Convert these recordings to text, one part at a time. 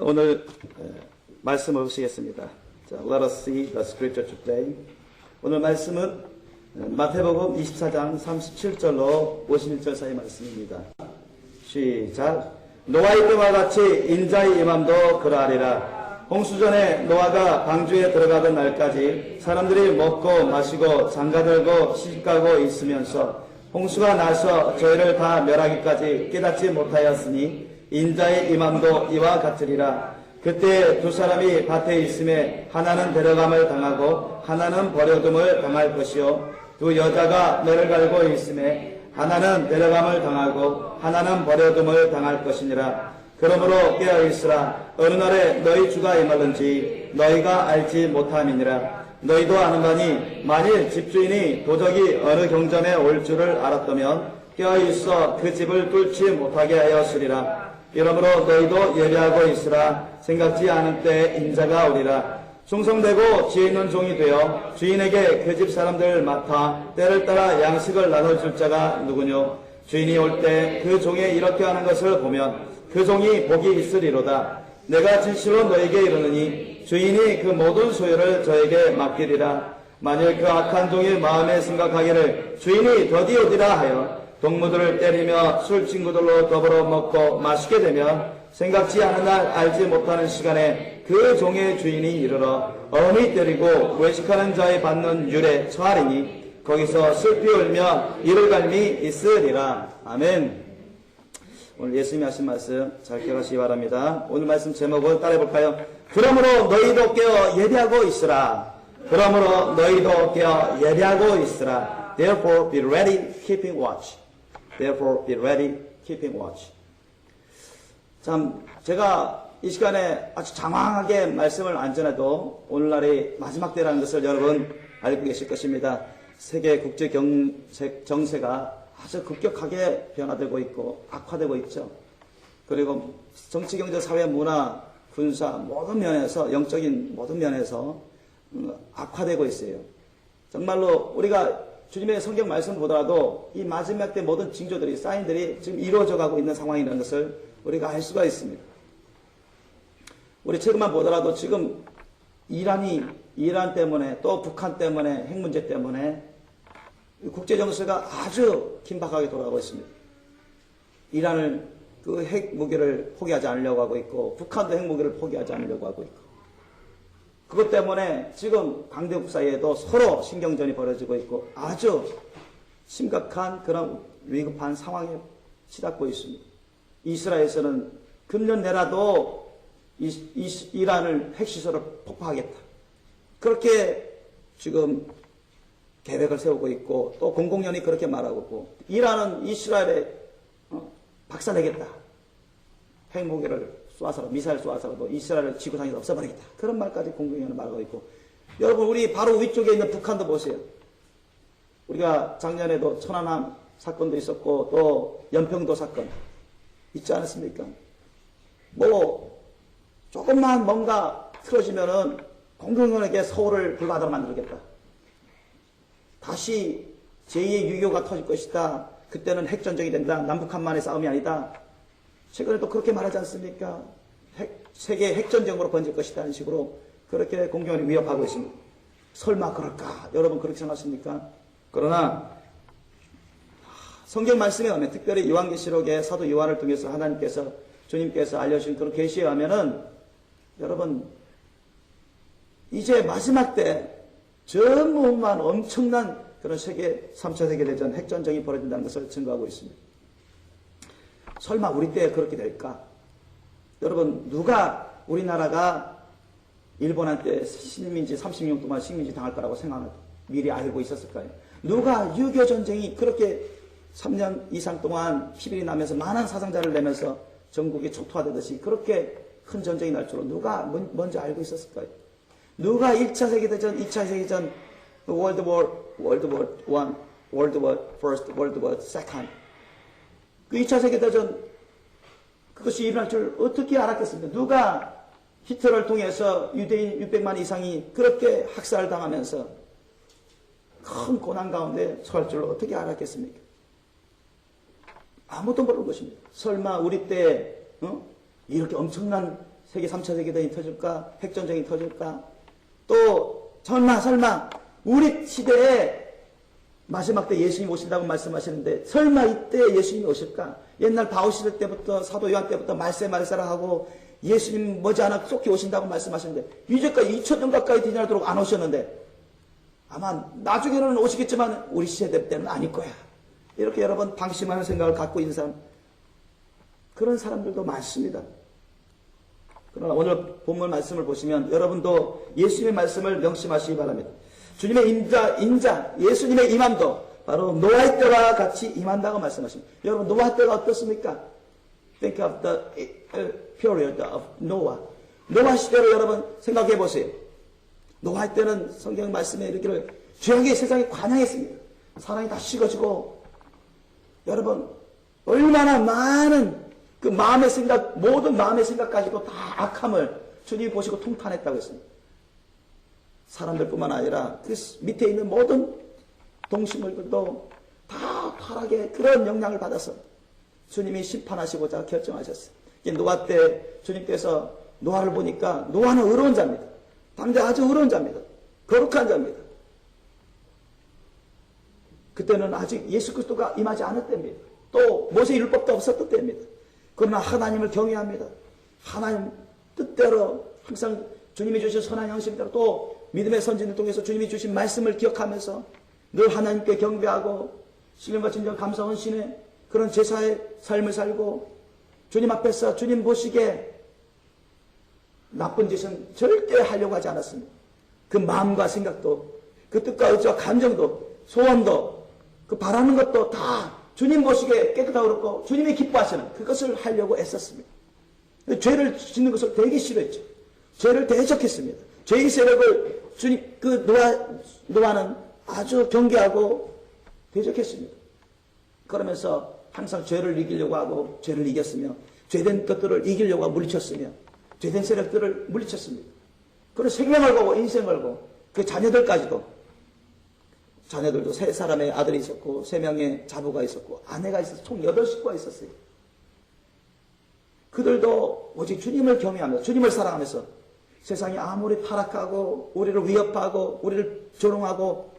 오늘 말씀을 보시겠습니다. 자, Let us see the scripture today. 오늘 말씀은 마태복음 24장 37절로 51절 사이 말씀입니다. 시작. 노아의 때와 같이 인자의 임함도 그러하리라. 홍수전에 노아가 방주에 들어가던 날까지 사람들이 먹고 마시고 장가들고 시집가고 있으면서 홍수가 나서 저희를 다 멸하기까지 깨닫지 못하였으니 인자의 임함도 이와 같으리라. 그때 두 사람이 밭에 있음에 하나는 데려감을 당하고 하나는 버려둠을 당할 것이요, 두 여자가 매를 갈고 있음에 하나는 데려감을 당하고 하나는 버려둠을 당할 것이니라. 그러므로 깨어있으라. 어느 날에 너희 주가 임하는지 너희가 알지 못함이니라. 너희도 아는 바니 만일 집주인이 도적이 어느 경전에 올 줄을 알았다면 깨어있어 그 집을 뚫지 못하게 하였으리라. 이러므로 너희도 예비하고 있으라. 생각지 않은 때에 인자가 오리라. 충성되고 지혜 있는 종이 되어 주인에게 그 집 사람들을 맡아 때를 따라 양식을 나눠줄 자가 누구뇨? 주인이 올 때 그 종이 이렇게 하는 것을 보면 그 종이 복이 있으리로다. 내가 진실로 너에게 이르느니 주인이 그 모든 소유를 저에게 맡기리라. 만일 그 악한 종이 마음에 생각하기를 주인이 더디 어디라 하여 동무들을 때리며 술 친구들로 더불어 먹고 마시게 되면 생각지 않은 날 알지 못하는 시간에 그 종의 주인이 이르러 어미 때리고 외식하는 자의 받는 율에 처하리니 거기서 슬피 울며 이를 갈미 있으리라. 아멘. 오늘 예수님이 하신 말씀 잘 기억하시기 바랍니다. 오늘 말씀 제목을 따라해 볼까요? 그러므로 너희도 깨어 예비하고 있으라. 그러므로 너희도 깨어 예비하고 있으라. Therefore be ready, keeping watch. Therefore be ready, keeping watch. 참, 제가 이 시간에 아주 장황하게 말씀을 안 전해도 오늘날이 마지막 때라는 것을 여러분 알고 계실 것입니다. 세계 국제 정세가 아주 급격하게 변화되고 있고 악화되고 있죠. 그리고 정치, 경제, 사회, 문화, 군사 모든 면에서, 영적인 모든 면에서 악화되고 있어요. 정말로 우리가 주님의 성경 말씀 보더라도 이 마지막 때 모든 징조들이, 사인들이 지금 이루어져 가고 있는 상황이라는 것을 우리가 알 수가 있습니다. 우리 최근만 보더라도 지금 이란 때문에 또 북한 때문에 핵 문제 때문에 국제 정세가 아주 긴박하게 돌아가고 있습니다. 이란은 그 핵 무기를 포기하지 않으려고 하고 있고 북한도 핵 무기를 포기하지 않으려고 하고 있고 그것 때문에 지금 강대국 사이에도 서로 신경전이 벌어지고 있고 아주 심각한 그런 위급한 상황에 치닫고 있습니다. 이스라엘에서는 금년 내라도 이란을 핵시설을 폭파하겠다. 그렇게 지금 계획을 세우고 있고 또 공공연히 그렇게 말하고 있고 이란은 이스라엘에 박살내겠다. 핵무기를 쏴서 미사일 쏴서라도 이스라엘을 지구상에서 없애버리겠다. 그런 말까지 공공연히 말하고 있고 여러분 우리 바로 위쪽에 있는 북한도 보세요. 우리가 작년에도 천안함 사건도 있었고 또 연평도 사건 있지 않았습니까? 뭐 조금만 뭔가 틀어지면은 공공연하게 서울을 불바다로 만들겠다. 다시 제2의 6.25가 터질 것이다. 그때는 핵전쟁이 된다. 남북한만의 싸움이 아니다. 최근에도 그렇게 말하지 않습니까? 세계 핵전쟁으로 번질 것이다. 하는 식으로 그렇게 공공연히 위협하고 있습니다. 설마 그럴까? 여러분 그렇게 생각하십니까? 그러나 성경 말씀에 의하면 특별히 요한계시록의 사도 요한을 통해서 하나님께서 주님께서 알려주신 그런 계시에 의하면은 여러분 이제 마지막 때 전무후무한 엄청난 그런 세계 3차 세계대전 핵전쟁이 벌어진다는 것을 증거하고 있습니다. 설마 우리 때에 그렇게 될까? 여러분 누가 우리나라가 일본한테 식민지 36년 동안 식민지 당할 거라고 생각을 미리 알고 있었을까요? 누가 6.25 전쟁이 그렇게 3년 이상 동안 피비리 나면서 많은 사상자를 내면서 전국이 촉토화되듯이 그렇게 큰 전쟁이 날 줄로 누가 먼저 알고 있었을까요? 누가 1차 세계대전, 2차 세계대전, World War I, World War I, World War II 그 2차 세계대전 그것이 일어날 줄 어떻게 알았겠습니까? 누가 히틀러를 통해서 유대인 600만 이상이 그렇게 학살을 당하면서 큰 고난 가운데 처할 줄 어떻게 알았겠습니까? 아무도 모르는 것입니다. 설마 우리 때 이렇게 엄청난 세계 3차 세계대전이 터질까? 핵전쟁이 터질까? 또 설마 우리 시대에 마지막 때 예수님이 오신다고 말씀하시는데 설마 이때 예수님이 오실까? 옛날 바울시대 때부터 사도 요한 때부터 말세라 하고 예수님 머지않아 속히 오신다고 말씀하시는데 이제까지 2000년 가까이 지나도록 안 오셨는데 아마 나중에는 오시겠지만 우리 시대 때는 아닐 거야. 이렇게 여러분 방심하는 생각을 갖고 있는 사람, 그런 사람들도 많습니다. 그러나 오늘 본문 말씀을 보시면 여러분도 예수님의 말씀을 명심하시기 바랍니다. 주님의 인자, 예수님의 임함도 바로 노아의 때와 같이 임한다고 말씀하십니다. 여러분 노아 때가 어떻습니까? Think of the period of Noah. 노아 시대로 여러분 생각해 보세요. 노아 때는 성경 말씀에 이르기를 죄악의 세상에 관영했습니다. 사랑이 다 식어지고 여러분 얼마나 많은 그 마음의 생각, 모든 마음의 생각까지도 다 악함을 주님이 보시고 통탄했다고 했습니다. 사람들뿐만 아니라 그 밑에 있는 모든 동식물들도 다 타락의 그런 영향을 받아서 주님이 심판하시고자 결정하셨어요. 노아 때 주님께서 노아를 보니까 노아는 의로운 자입니다. 당대 아주 의로운 자입니다. 거룩한 자입니다. 그때는 아직 예수 그리스도가 임하지 않을 때입니다. 또 모세 율법도 없었던 때입니다. 그러나 하나님을 경외합니다. 하나님 뜻대로 항상 주님이 주신 선한 양심대로 또 믿음의 선진을 통해서 주님이 주신 말씀을 기억하면서 늘 하나님께 경배하고 신령과 진정 감사 헌신의 그런 제사의 삶을 살고 주님 앞에서 주님 보시기에 나쁜 짓은 절대 하려고 하지 않았습니다. 그 마음과 생각도 그 뜻과 의지와 감정도 소원도 그 바라는 것도 다 주님 보시기에 깨끗하고 그렇고 주님이 기뻐하시는 그것을 하려고 애썼습니다. 죄를 짓는 것을 되게 싫어했죠. 죄를 대적했습니다. 죄의 세력을 주님 노아는 아주 경계하고 대적했습니다. 그러면서 항상 죄를 이기려고 하고 죄를 이겼으며 죄된 것들을 이기려고 하고 물리쳤으며 죄된 세력들을 물리쳤습니다. 그리고 생명을 걸고 인생을 걸고 그 자녀들까지도 자녀들도 3사람의 아들이 있었고 3명의 자부가 있었고 아내가 있어서 총 8식구가 있었어요. 그들도 오직 주님을 경외하면서 주님을 사랑하면서 세상이 아무리 타락하고 우리를 위협하고 우리를 조롱하고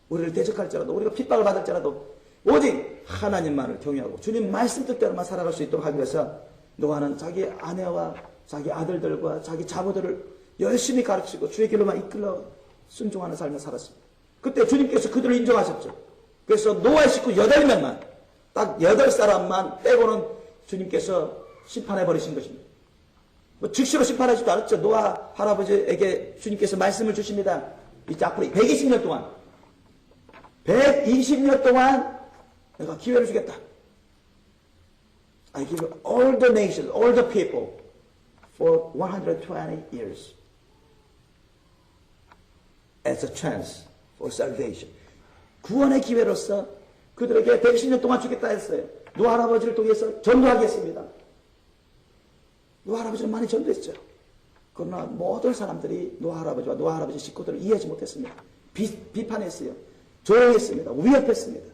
우리를 대적할지라도 우리가 핍박을 받을지라도 오직 하나님만을 경외하고 주님 말씀 뜻대로만 살아갈 수 있도록 하기 위해서 노아는 자기 아내와 자기 아들들과 자기 자부들을 열심히 가르치고 주의 길로만 이끌러 순종하는 삶을 살았습니다. 그때 주님께서 그들을 인정하셨죠. 그래서 노아의 식구 8명만 딱 8사람만 빼고는 주님께서 심판해버리신 것입니다. 뭐 즉시로 심판하지도 않았죠. 노아 할아버지에게 주님께서 말씀을 주십니다. 이제 앞으로 120년 동안 120년 동안 내가 기회를 주겠다. I give all the nations, all the people for 120 years as a chance for salvation. 구원의 기회로서 그들에게 120년 동안 주겠다 했어요. 노아 할아버지를 통해서 전도하겠습니다. 노아 할아버지는 많이 전도했죠. 그러나 모든 사람들이 노아 할아버지와 노아 할아버지 식구들을 이해하지 못했습니다. 비판했어요. 조롱했습니다. 위협했습니다.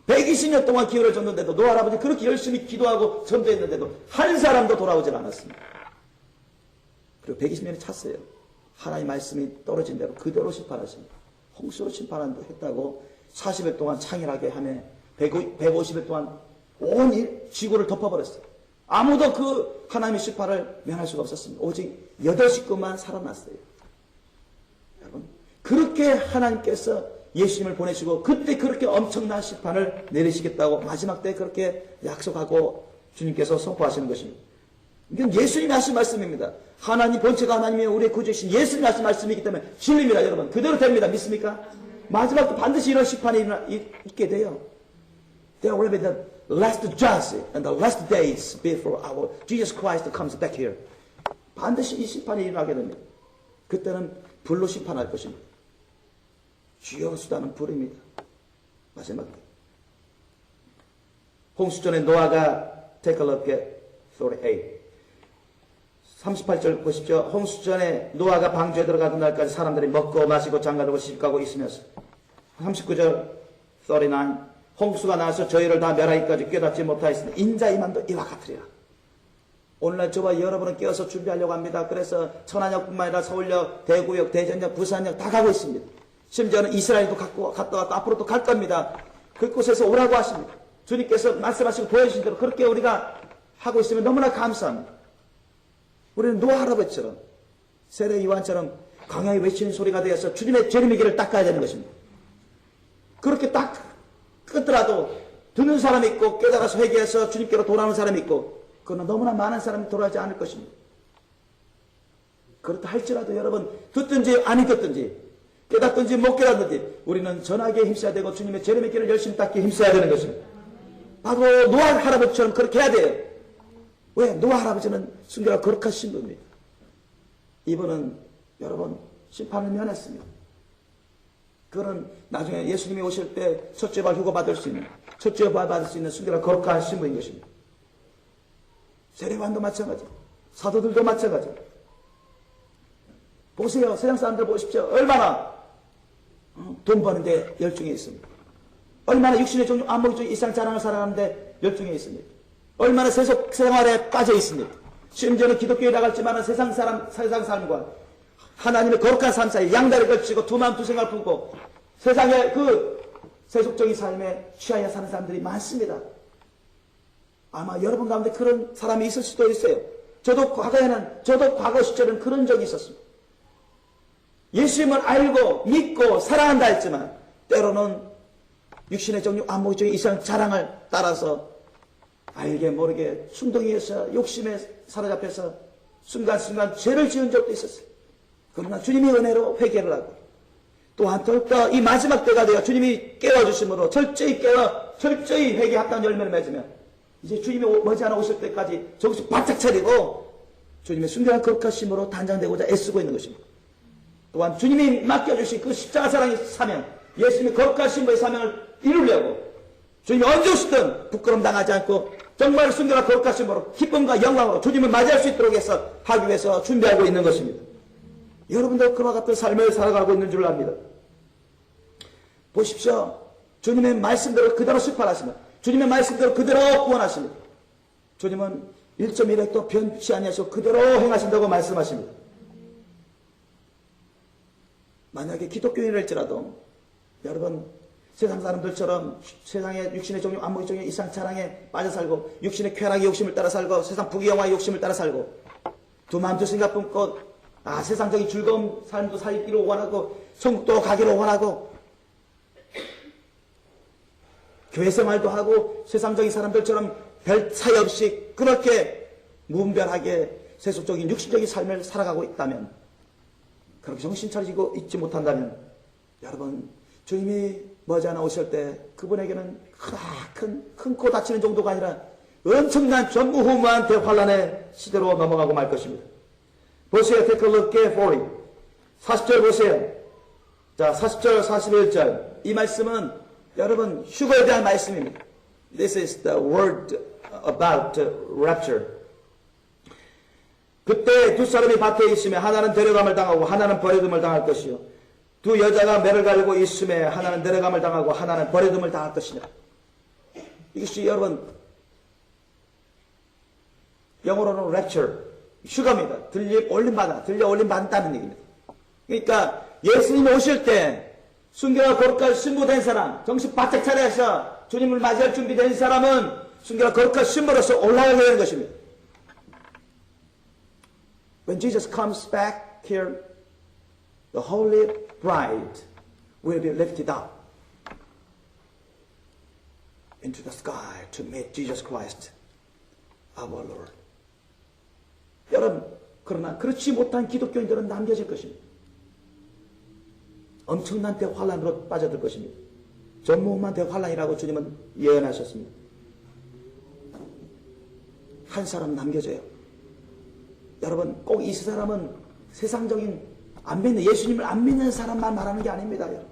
120년 동안 기회를 줬는데도 노아 할아버지 그렇게 열심히 기도하고 전도했는데도 한 사람도 돌아오질 않았습니다. 그리고 120년이 찼어요. 하나님의 말씀이 떨어진 대로 그대로 심판하십니다. 홍수로 심판했다고 40일 동안 창일하게 하며 150일 동안 온 지구를 덮어버렸어요. 아무도 그 하나님의 심판을 면할 수가 없었습니다. 오직 8식구만 살아났어요. 여러분, 그렇게 하나님께서 예수님을 보내시고 그때 그렇게 엄청난 심판을 내리시겠다고 마지막 때 그렇게 약속하고 주님께서 선포하시는 것입니다. 이건 예수님이 하신 말씀입니다. 하나님 본체가 하나님의 우리의 구주이신 예수님이 하신 말씀이기 때문에 진리입니다. 여러분 그대로 됩니다. 믿습니까? 마지막 때 반드시 이런 심판이 있게 돼요. There will be the last judge and the last days before our Jesus Christ comes back here. 반드시 이 심판이 일어나게 됩니다. 그때는 불로 심판할 것입니다. 주여 수다는 불입니다. 마지막 홍수전에 노아가 take a look at 38. 38절 보십시오. 홍수전에 노아가 방주에 들어가던 날까지 사람들이 먹고 마시고 장가들고 시집가고 있으면서 39절 39 홍수가 나서 저희를 다 멸하기까지 깨닫지 못하였으니 인자 임함도 이와 같으리라. 오늘날 저와 여러분은 깨어서 준비하려고 합니다. 그래서 천안역뿐만 아니라 서울역, 대구역, 대전역, 부산역 다 가고 있습니다. 심지어는 이스라엘도 갔다 왔다 앞으로도 갈 겁니다. 그곳에서 오라고 하십니다. 주님께서 말씀하시고 보여주신 대로 그렇게 우리가 하고 있으면 너무나 감사합니다. 우리는 노아 할아버지처럼 세례 요한처럼 광야에 외치는 소리가 되어서 주님의 재림의 길을 닦아야 되는 것입니다. 그렇게 딱 끄더라도 듣는 사람이 있고 깨달아서 회개해서 주님께로 돌아오는 사람이 있고 그러나 너무나 많은 사람이 돌아오지 않을 것입니다. 그렇다 할지라도 여러분 듣든지 아니 듣든지 깨닫든지 못 깨닫든지 우리는 전하기에 힘써야 되고 주님의 재림의 길을 열심히 닦기에 힘써야 되는 것입니다. 바로 노아 할아버지처럼 그렇게 해야 돼요. 왜? 노아 할아버지는 순교가 거룩하신 분입니다. 이분은 여러분 심판을 면했습니다. 그는 나중에 예수님이 오실 때 첫죄발 휴거받을 수 있는 첫죄발 받을 수 있는 순교가 거룩하신 분인 것입니다. 세례관도 마찬가지, 사도들도 마찬가지. 보세요. 세상 사람들 보십시오. 얼마나 돈 버는데 열중해 있습니다. 얼마나 육신의 종류 안목의 중 이상 자랑을 살아가는데 열중해 있습니다. 얼마나 세속 생활에 빠져 있습니다. 심지어는 기독교에 나갈지만 세상 삶과 하나님의 거룩한 삶 사이 양다리 걸치고 두 마음 두 생각을 품고 세상의 그 세속적인 삶에 취하여 사는 사람들이 많습니다. 아마 여러분 가운데 그런 사람이 있을 수도 있어요. 저도 과거 시절에는 그런 적이 있었습니다. 예수님을 알고 믿고 사랑한다 했지만 때로는 육신의 정욕, 안목의 정욕, 이상 자랑을 따라서 알게 모르게 충동에서 욕심에 사로잡혀서 순간순간 죄를 지은 적도 있었어요. 그러나 주님의 은혜로 회개를 하고 또한 더욱더 이 마지막 때가 되어 주님이 깨워주심으로 철저히 회개 합당 열매를 맺으면 이제 주님이 머지않아 오실 때까지 정신 바짝 차리고 주님의 순결한 거룩하심으로 단장되고자 애쓰고 있는 것입니다. 또한 주님이 맡겨주신 그 십자가 사랑의 사명, 예수님의 거룩하심의 사명을 이루려고 주님이 언제 오시든 부끄럼 당하지 않고 정말 순결한 거룩하심으로 기쁨과 영광으로 주님을 맞이할 수 있도록 해서 하기 위해서 준비하고 있는 것입니다. 여러분도 그와 같은 삶을 살아가고 있는 줄 압니다. 보십시오. 주님의 말씀대로 그대로 실천하시면 주님의 말씀대로 그대로 구원하십니다. 주님은 1.1획도 변치 아니하시고 그대로 행하신다고 말씀하십니다. 만약에 기독교인일지라도 여러분 세상 사람들처럼 세상의 육신의 종류, 안목의 종류, 이상 자랑에 빠져 살고 육신의 쾌락의 욕심을 따라 살고 세상 부귀영화의 욕심을 따라 살고 두 마음 두 생각 품고 세상적인 즐거운 삶도 살기로 원하고 천국도 가기로 원하고 교회 생활도 하고 세상적인 사람들처럼 별 차이 없이 그렇게 무분별하게 세속적인 육신적인 삶을 살아가고 있다면 그렇게 정신 차리고 있지 못한다면 여러분 주님이 머지않아 오실 때 그분에게는 큰 코 다치는 정도가 아니라 엄청난 전무후무한 대환란의 시대로 넘어가고 말 것입니다. 보세요. Take a look carefully. 40절 보세요. 자, 40절, 41절. 이 말씀은 여러분 휴거에 대한 말씀입니다. This is the word about rapture. 그때 두 사람이 밭에 있으며 하나는 데려감을 당하고 하나는 버려둠을 당할 것이요. 두 여자가 매를 가지고 있으며 하나는 데려감을 당하고 하나는 버려둠을 당할 것이냐. 이것이 여러분 영어로는 rapture, 휴가입니다. 들려 올림 받는다는 얘기입니다. 그러니까 예수님이 오실 때 순교와 거룩한 신부된 사람, 정신 바짝 차려서 주님을 맞이할 준비된 사람은 순교와 거룩한 신부로서 올라가게 되는 것입니다. When Jesus comes back here, the holy bride will be lifted up into the sky to meet Jesus Christ, our Lord. 여러분, 그러나 그렇지 못한 기독교인들은 남겨질 것입니다. 엄청난 대환란으로 빠져들 것입니다. 전무후무한 대환란이라고 주님은 예언하셨습니다. 한 사람 남겨져요. 여러분, 꼭 이 사람은 세상적인 안 믿는 예수님을 안 믿는 사람만 말하는 게 아닙니다. 여러분.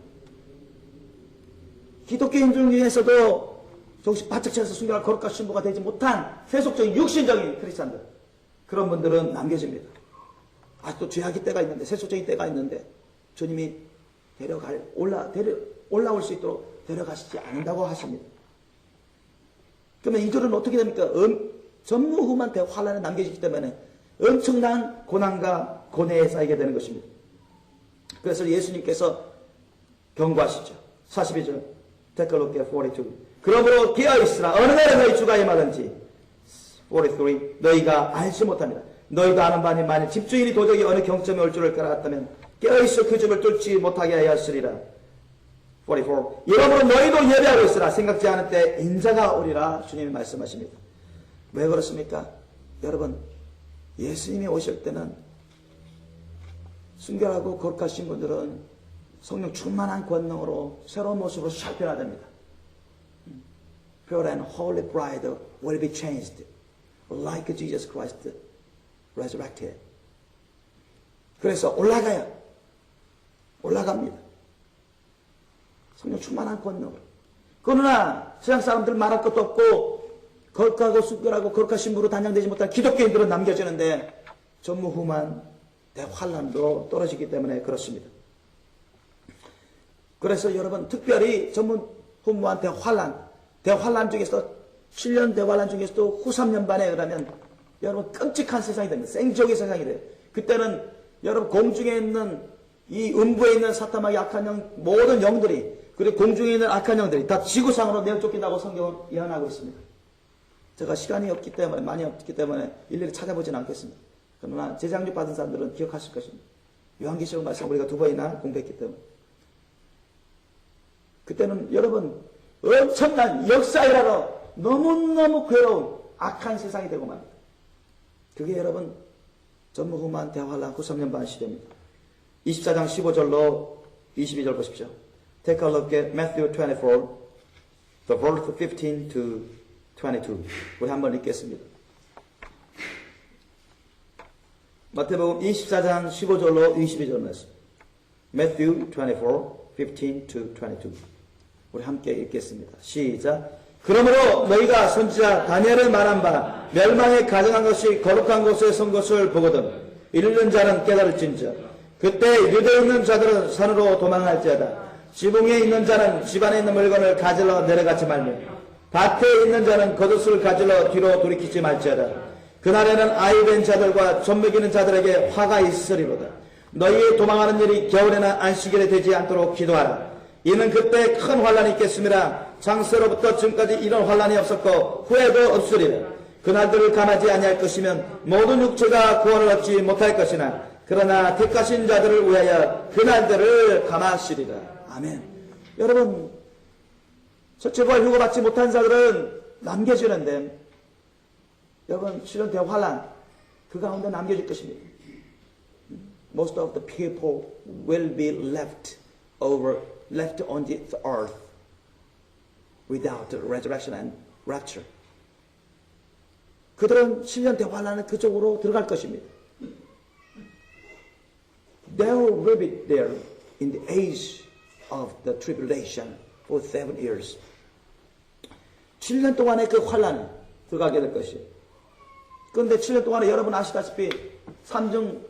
기독교인 중에서도 정신 바짝 차려서 순결한 거룩한 신부가 되지 못한 세속적인 육신적인 크리스찬들, 그런 분들은 남겨집니다. 아직도 죄악의 때가 있는데, 세속적인 때가 있는데 주님이 올라올 수 있도록 데려가시지 않는다고 하십니다. 그러면 이들은 어떻게 됩니까? 전무후무한 대환란에 남겨지기 때문에 엄청난 고난과 고뇌에 쌓이게 되는 것입니다. 그래서 예수님께서 경고하시죠. 42절 Take a look at 42. 그러므로 깨어있으라. 어느 날에 너희 주가 임하든지 43. 너희가 알지 못합니다. 너희도 아는 바니 만일 집주인이 도적이 어느 경점에 올 줄을 알았다면 깨어있어 그 집을 뚫지 못하게 하였으리라. 44. 여러분은 너희도 예배하고 있으라. 생각지 않을 때 인자가 오리라. 주님이 말씀하십니다. 왜 그렇습니까? 여러분, 예수님이 오실 때는 순결하고 거룩하신 분들은 성령 충만한 권능으로 새로운 모습으로 샥 변화됩니다. Pure and holy bride will be changed like Jesus Christ resurrected. 그래서 올라갑니다. 성령 충만한 권능으로. 그러나 세상 사람들 말할 것도 없고 거룩하고 순결하고 거룩하신 분으로 단장되지 못한 기독교인들은 남겨지는데 전무후무한 대환란도 떨어지기 때문에 그렇습니다. 그래서 여러분 특별히 전무후무한 대환란 중에서 7년 대환란 중에서도 후 3년 반에 그러면 여러분 끔찍한 세상이 됩니다. 생지옥의 세상이 돼요. 그때는 여러분 공중에 있는 이 음부에 있는 사탄마귀 악한 영 모든 영들이 그리고 공중에 있는 악한 영들이 다 지구상으로 내쫓긴다고 성경은 예언하고 있습니다. 제가 시간이 없기 때문에 많이 없기 때문에 일일이 찾아보지는 않겠습니다. 그러나 재장육 받은 사람들은 기억하실 것입니다. 요한계시록 말씀 우리가 2번이나 공부했기 때문에 그때는 여러분 엄청난 역사이라도 너무너무 괴로운 악한 세상이 되고 말입니다. 그게 여러분 전무후무한 대환란 후 3년 반 시대입니다. 24장 15절로 22절 보십시오. Take a look at Matthew 24, the verse 15 to 22. 우리 한번 읽겠습니다. 마태복음 24장 15절로 22절 말씀. Matthew 24, 15 to 22. 우리 함께 읽겠습니다. 시작. 그러므로 너희가 선지자 다니엘을 말한 바 멸망에 가정한 것이 거룩한 곳에 선 것을 보거든 읽는 자는 깨달을진저 그때 유대에 있는 자들은 산으로 도망할지어다 지붕에 있는 자는 집안에 있는 물건을 가지러 내려가지 말며 밭에 있는 자는 겉옷을 가지러 뒤로 돌이키지 말지어다 그날에는 아이 된 자들과 젖 먹이는 자들에게 화가 있으리로다 너희의 도망하는 일이 겨울에나 안식일에 되지 않도록 기도하라 이는 그때 큰 환란이 있겠습니다. 장세로부터 지금까지 이런 환란이 없었고 후에도 없으리라. 그날들을 감하지 아니할 것이면 모든 육체가 구원을 얻지 못할 것이나 그러나 택하신 자들을 위하여 그날들을 감하시리라. 아멘. 여러분 첫째부활 휴거받지 못한 자들은 남겨지는데 여러분 7년 대환란 그 가운데 남겨질 것입니다. Most of the people will be left on the earth without resurrection and rapture. 그들은 7년 대환란은 그쪽으로 들어갈 것입니다. They will be there in the age of the tribulation for 7 years. 7년 동안의 그 환란에 들어가게 될 것이에요. 그런데 7년 동안에 여러분 아시다시피 3중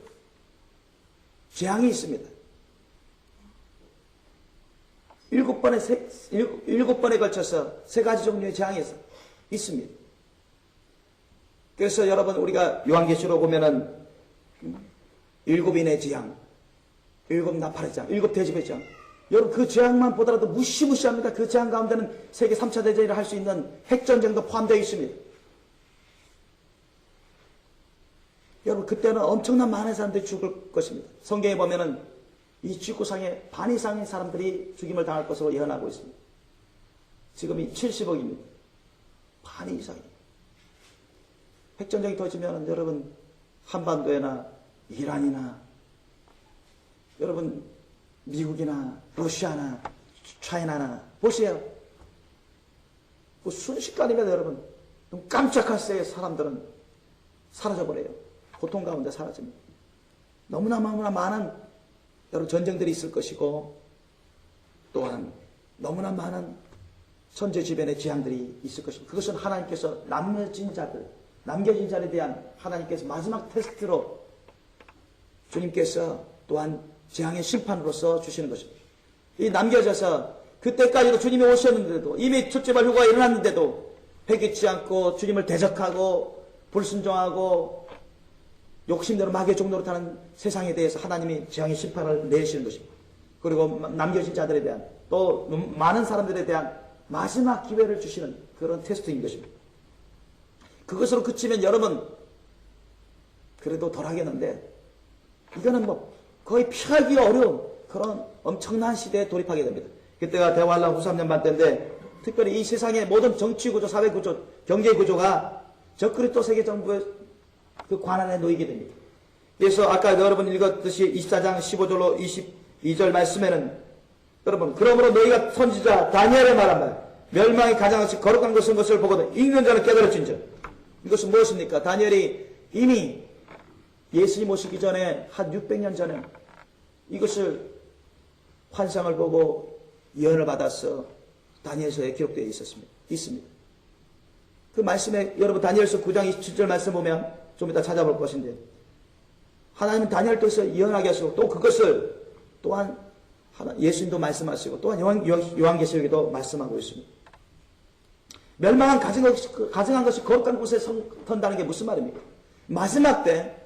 재앙이 있습니다. 7번에 걸쳐서 3가지 종류의 재앙이 있습니다. 그래서 여러분 우리가 요한계시록 보면은 7인의 재앙, 7 나팔의 재앙, 7 대집의 재앙. 여러분 그 재앙만 보더라도 무시무시합니다. 그 재앙 가운데는 세계 3차 대전을 할 수 있는 핵전쟁도 포함되어 있습니다. 여러분 그때는 엄청난 많은 사람들이 죽을 것입니다. 성경에 보면은 이 지구상의 반 이상의 사람들이 죽임을 당할 것으로 예언하고 있습니다. 지금이 70억입니다. 반 이상이. 핵전쟁이 터지면 여러분 한반도에나 이란이나 여러분 미국이나 러시아나 차이나나 보세요. 그 순식간이면 여러분 깜짝할 새에 사람들은 사라져버려요. 고통 가운데 사라집니다. 너무나 많은 여러 전쟁들이 있을 것이고 또한 너무나 많은 천재지변의 재앙들이 있을 것입니다. 그것은 하나님께서 남겨진 자들에 대한 하나님께서 마지막 테스트로 주님께서 또한 재앙의 심판으로서 주시는 것입니다. 이 남겨져서 그때까지도 주님이 오셨는데도 이미 첫째 발 휴거가 일어났는데도 회개치 않고 주님을 대적하고 불순종하고 욕심대로 마귀의 종로로 타는 세상에 대해서 하나님이 재앙의 심판을 내리시는 것입니다. 그리고 남겨진 자들에 대한 또 많은 사람들에 대한 마지막 기회를 주시는 그런 테스트인 것입니다. 그것으로 그치면 여러분 그래도 덜 하겠는데 이거는 뭐 거의 피하기가 어려운 그런 엄청난 시대에 돌입하게 됩니다. 그때가 대환란 후 3년 반 때인데 특별히 이 세상의 모든 정치구조, 사회구조, 경제구조가 적그리스도 세계정부의 그 관할에 놓이게 됩니다. 그래서 아까 여러분 읽었듯이 24장 15절로 22절 말씀에는 여러분 그러므로 너희가 선지자 다니엘의 말한 말 멸망이 가장하시 거룩한 것을 보거든 읽는 자는 깨달을진저. 이것은 무엇입니까? 다니엘이 이미 예수님 오시기 전에 한 600년 전에 이것을 환상을 보고 예언을 받아서 다니엘서에 기록되어 있습니다. 그 말씀에 여러분 다니엘서 9장 27절 말씀 보면 좀 이따 찾아볼 것인데 하나님은 다니엘 통해서 예언하게 하시고 또 그것을 또한 예수님도 말씀하시고 또한 요한계시록에도 말씀하고 있습니다. 멸망한 가증한 것이 거룩한 곳에 선다는 게 무슨 말입니까? 마지막 때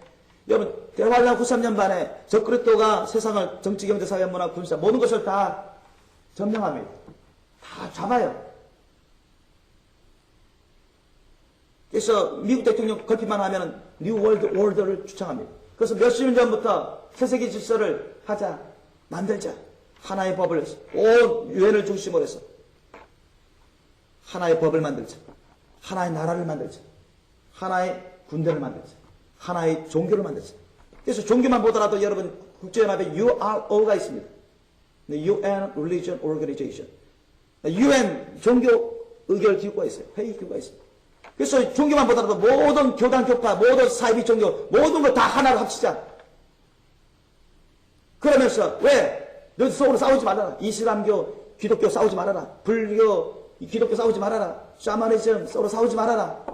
여러분 대환란 후 3년 반에 적그리스도가 세상을 정치, 경제, 사회, 문화, 군사 모든 것을 다 점령합니다. 다 잡아요. 그래서 미국 대통령 걸핏만 하면 뉴 월드 오더를 주창합니다. 그래서 몇십 년 전부터 세세기 질서를 하자, 만들자. 하나의 법을 온 유엔을 중심으로 해서 하나의 법을 만들자. 하나의 나라를 만들자. 하나의 군대를 만들자. 하나의 종교를 만들자. 그래서 종교만 보더라도 여러분 국제연합에 URO가 있습니다. UN Religion Organization. UN 종교 의결 기구가 있어요. 회의 기구가 있습니다. 그래서 종교만 보더라도 모든 교단, 교파, 모든 사이비 종교, 모든 걸 다 하나로 합치자. 그러면서 왜? 너희 서로 싸우지 말아라. 이슬람교, 기독교 싸우지 말아라. 불교, 기독교 싸우지 말아라. 샤머니즘 서로 싸우지 말아라.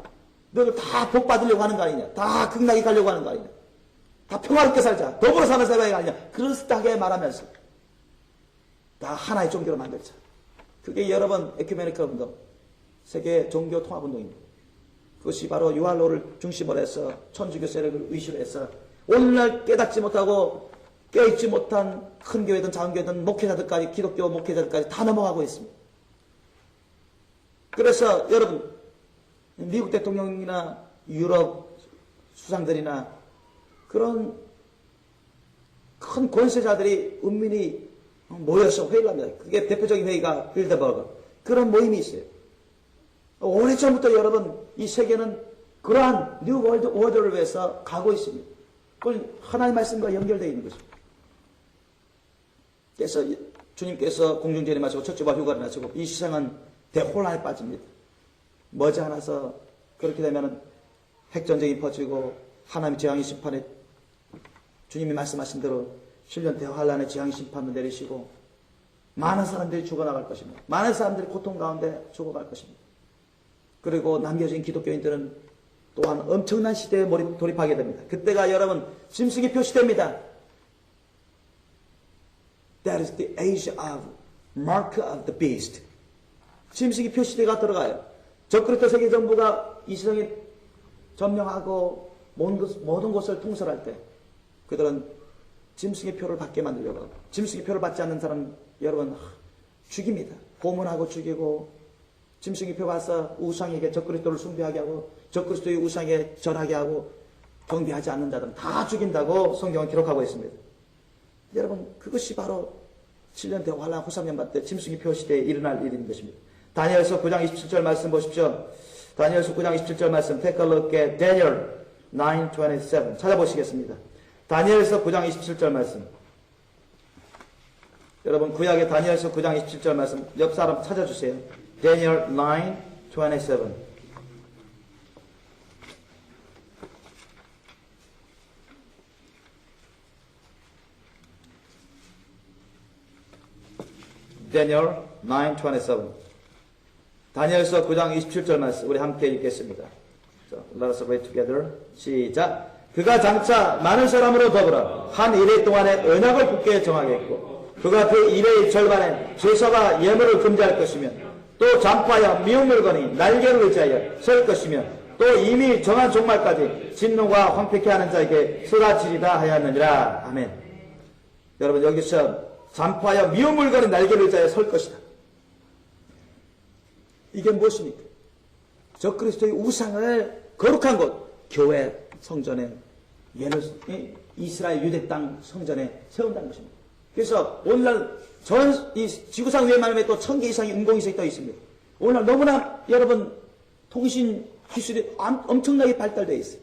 너희들 다 복 받으려고 하는 거 아니냐. 다 극락에 가려고 하는 거 아니냐. 다 평화롭게 살자. 더불어 사는 사회가 아니냐. 그럴듯하게 말하면서 다 하나의 종교로 만들자. 그게 여러분 에큐메니컬 운동, 세계 종교 통합 운동입니다. 그것이 바로 유알로를 중심으로 해서 천주교 세력을 위시로 해서 오늘날 깨닫지 못하고 깨있지 못한 큰 교회든 작은 교회든 목회자들까지 기독교 목회자들까지 다 넘어가고 있습니다. 그래서 여러분 미국 대통령이나 유럽 수상들이나 그런 큰 권세자들이 은밀히 모여서 회의를 합니다. 그게 대표적인 회의가 빌더버그 그런 모임이 있어요. 오래전부터 여러분 이 세계는 그러한 뉴 월드 오더를 위해서 가고 있습니다. 그건 하나님의 말씀과 연결되어 있는 것입니다. 그래서 주님께서 공중전에 마시고 첫째와 휴가를 마시고 이 세상은 대혼란에 빠집니다. 머지않아서 그렇게 되면 핵전쟁이 퍼지고 하나님의 재앙의 심판에 주님이 말씀하신 대로 실년 대환란의 재앙의 심판을 내리시고 많은 사람들이 죽어나갈 것입니다. 많은 사람들이 고통 가운데 죽어갈 것입니다. 그리고 남겨진 기독교인들은 또한 엄청난 시대에 돌입하게 됩니다. 그때가 여러분 짐승이 표시됩니다. That is the age of mark of the beast. 짐승이 표시대가 들어가요. 적그리스도 세계정부가 이 세상에 점령하고 모든 곳을 통솔할 때 그들은 짐승의 표를 받게 만들려고 하고 짐승의 표를 받지 않는 사람 여러분 죽입니다. 고문하고 죽이고 짐승의 표 받아서 우상에게 적그리스도를 숭배하게 하고 적그리스도의 우상에 절하게 하고 경배하지 않는 자들은 다 죽인다고 성경은 기록하고 있습니다. 여러분 그것이 바로 7년 대환란 후 3년 반 때 짐승의 표 시대에 일어날 일인 것입니다. 다니엘서 9장 27절 말씀 보십시오. 다니엘서 9장 27절 말씀 Take a look at Daniel 9:27 찾아보시겠습니다. 다니엘서 9장 27절 말씀 여러분 구약의 다니엘서 9장 27절 말씀 옆 사람 찾아주세요. Daniel 9:27 Daniel 9:27 다니엘서 9장 27절 말씀 우리 함께 읽겠습니다. So, let us read together. 시작. 그가 장차 많은 사람으로 더불어 한 일회 동안에 언약을 굳게 정하겠고 그가 그 일회의 절반에 제사와 예물을 금지할 것이며 또 잠파여 미운 물건이 날개를 의지하여 설 것이며 또 또 이미 정한 종말까지 진노가 황폐케 하는 자에게 쏟아지리라 하였느니라. 아멘. 여러분, 여기서 잠파하여 미어물거린 날개를 자에 설 것이다. 이게 무엇입니까? 적그리스도의 우상을 거룩한 곳, 교회 성전에, 이스라엘 유대 땅 성전에 세운다는 것입니다. 그래서 오늘날 이 지구상 위에만 또 1000개 이상의 인공위성이 떠 있습니다. 오늘날 너무나 여러분 통신 기술이 엄청나게 발달되어 있어요.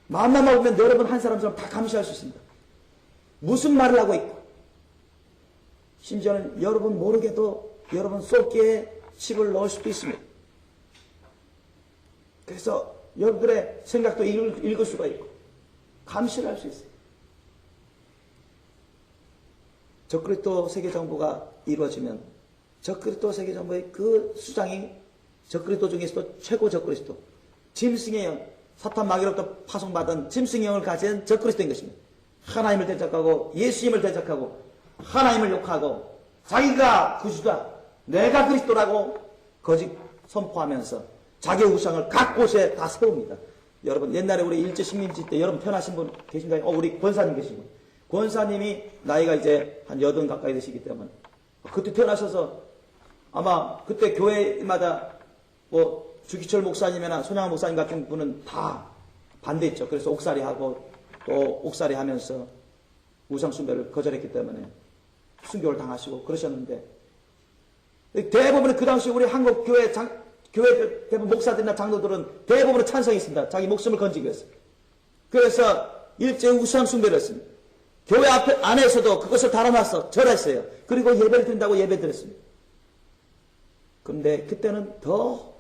마음만 먹으면 여러분 한 사람처럼 다 감시할 수 있습니다. 무슨 말을 하고 있고, 심지어는 여러분 모르게도 여러분 속기에 칩을 넣을 수도 있습니다. 그래서 여러분들의 생각도 읽을 수가 있고 감시를 할 수 있어요. 적그리스도 세계정부가 이루어지면 적그리스도 세계정부의 그 수장이 적그리스도 중에서도 최고 적그리스도 짐승의 영, 사탄 마귀로부터 파송받은 짐승의 영을 가진 적그리스도인 것입니다. 하나님을 대적하고 예수님을 대적하고 하나님을 욕하고 자기가 구주다, 내가 그리스도라고 거짓 선포하면서 자기 우상을 각 곳에 다 세웁니다. 여러분, 옛날에 우리 일제 식민지 때 여러분 태어나신 분 계신가요? 우리 권사님 계시고, 권사님이 나이가 이제 한 80 가까이 되시기 때문에 그때 태어나셔서 아마 그때 교회마다 뭐 주기철 목사님이나 손양원 목사님 같은 분은 다 반대했죠. 그래서 옥살이하고 또 옥살이 하면서 우상숭배를 거절했기 때문에 순교를 당하시고 그러셨는데, 대부분의 그 당시 우리 한국 교회 대부분 목사들이나 장로들은 대부분의 찬성이 있습니다. 자기 목숨을 건지기 위해서. 그래서 일제 우상숭배를 했습니다. 교회 안에서도 그것을 달아놔서 절했어요. 그리고 예배를 드린다고 예배 드렸습니다. 그런데 그때는 더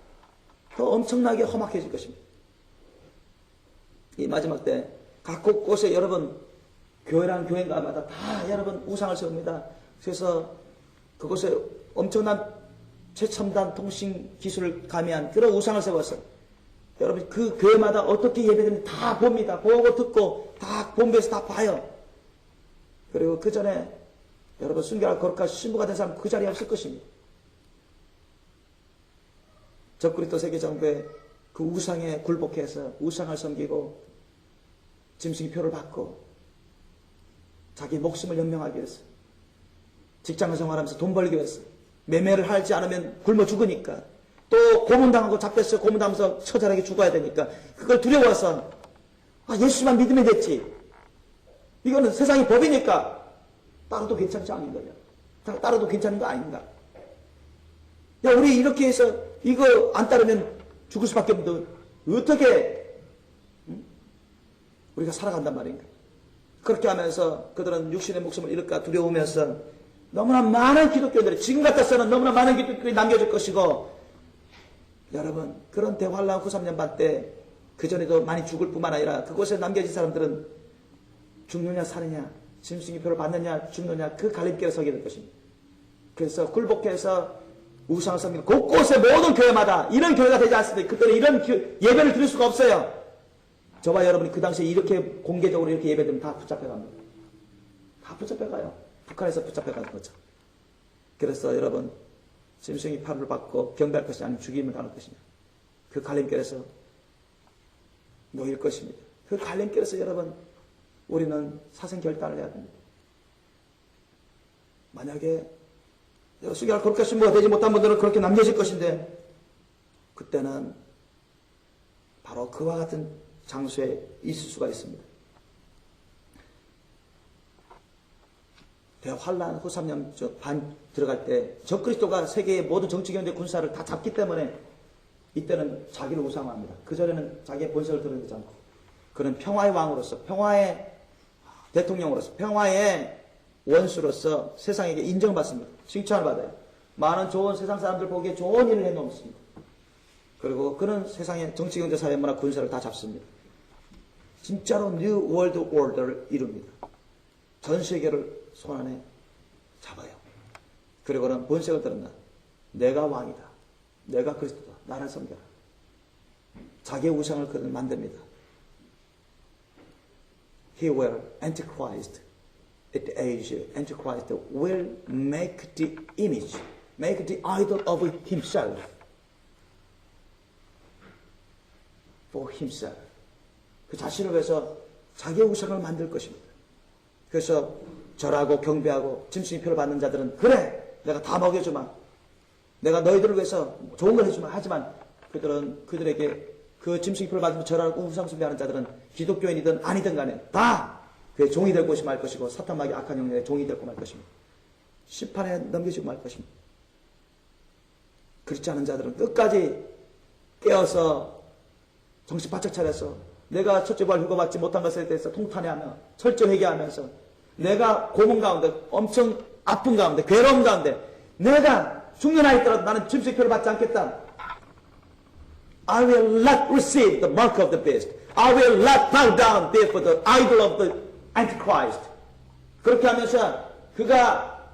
엄청나게 험악해질 것입니다. 이 마지막 때 각 곳곳에 여러분 교회란 교회가마다 다 여러분 우상을 세웁니다. 그래서 그곳에 엄청난 최첨단 통신 기술을 가미한 그런 우상을 세워서 여러분 그 교회마다 어떻게 예배드리는지 다 봅니다. 보고 듣고 다 본부에서 다 봐요. 그리고 그 전에 여러분 순교할 거룩한 신부가 된 사람 그 자리에 없을 것입니다. 적그리스도 세계정부의 그 우상에 굴복해서 우상을 섬기고 짐승의 표를 받고 자기 목숨을 연명하기 위해서 직장을 생활하면서 돈 벌기 위해서 매매를 하지 않으면 굶어 죽으니까, 또 고문당하고 잡혔어요. 고문당하면서 처절하게 죽어야 되니까 그걸 두려워서 예수만 믿으면 됐지, 이거는 세상의 법이니까 따라도 괜찮지 않은 거냐, 따라도 괜찮은 거 아닌가, 야 우리 이렇게 해서 이거 안 따르면 죽을 수밖에 없는데 어떻게 우리가 살아간단 말인가. 그렇게 하면서 그들은 육신의 목숨을 잃을까 두려우면서 너무나 많은 기독교인들이, 지금 같아서는 너무나 많은 기독교인들이 남겨질 것이고, 여러분 그런 대환란 후 3년 반 때 그전에도 많이 죽을 뿐만 아니라 그곳에 남겨진 사람들은 죽느냐 사느냐, 짐승의 표를 받느냐 죽느냐, 그 갈림길에 서게 될 것입니다. 그래서 굴복해서 우상을 섬기는 곳곳에 모든 교회마다 이런 교회가 되지 않습니다. 그때는 이런 예배를 드릴 수가 없어요. 저와 여러분이 그 당시에 이렇게 공개적으로 이렇게 예배드리면 다 붙잡혀갑니다. 다 붙잡혀가요. 북한에서 붙잡혀가는 거죠. 그래서 여러분 짐승이 팔을 받고 경배할 것이 아니면 죽임을 당할 것이냐, 그 갈림길에서 놓일 것입니다. 그 갈림길에서 여러분 우리는 사생결단을 해야 됩니다. 만약에 순교할 거룩한 신부가 되지 못한 분들은 그렇게 남겨질 것인데, 그때는 바로 그와 같은 장소에 있을 수가 있습니다. 대환란 후 3년 반 들어갈 때 적그리스도가 세계의 모든 정치, 경제, 군사를 다 잡기 때문에 이때는 자기를 우상화합니다. 그전에는 자기의 본색을 드러내지 않고 그는 평화의 왕으로서, 평화의 대통령으로서, 평화의 원수로서 세상에게 인정받습니다. 칭찬을 받아요. 많은 좋은 세상 사람들 보기에 좋은 일을 해놓습니다. 그리고 그는 세상의 정치, 경제, 사회, 문화, 군사를 다 잡습니다. 진짜로 New World Order를 이룹니다. 전 세계를 손안에 잡아요. 그리고 그는 본색을 드러나 내가 왕이다, 내가 그리스도다, 나를 섬겨라. 자기의 우상을 그는 만듭니다. He will Antichrist. At the age, Antichrist will make the image, make the idol of himself. for himself. 그 자신을 위해서 자기의 우상을 만들 것입니다. 그래서 절하고 경배하고 짐승의 표를 받는 자들은 그래 내가 다 먹여주마, 내가 너희들을 위해서 좋은 걸 해주마. 하지만 그들에게 그 짐승의 표를 받으며 절하고 우상 숭배하는 자들은 기독교인이든 아니든 간에 다 그의 종이 될 것이 말 것이고 사탄마귀 악한 영역의 종이 되고 말 것입니다. 심판에 넘겨지고 말 것입니다. 그렇지 않은 자들은 끝까지 깨어서 정신 바짝 차려서 내가 첫째 부활 휴가 받지 못한 것에 대해서 통탄해하며 철저 회개하면서 내가 고문 가운데 엄청 아픈 가운데 괴로움 가운데 내가 죽는 아이더라도 나는 짐승의 표를 받지 않겠다. I will not receive the mark of the beast. I will not bow down before the idol of the Antichrist. 그렇게 하면서 그가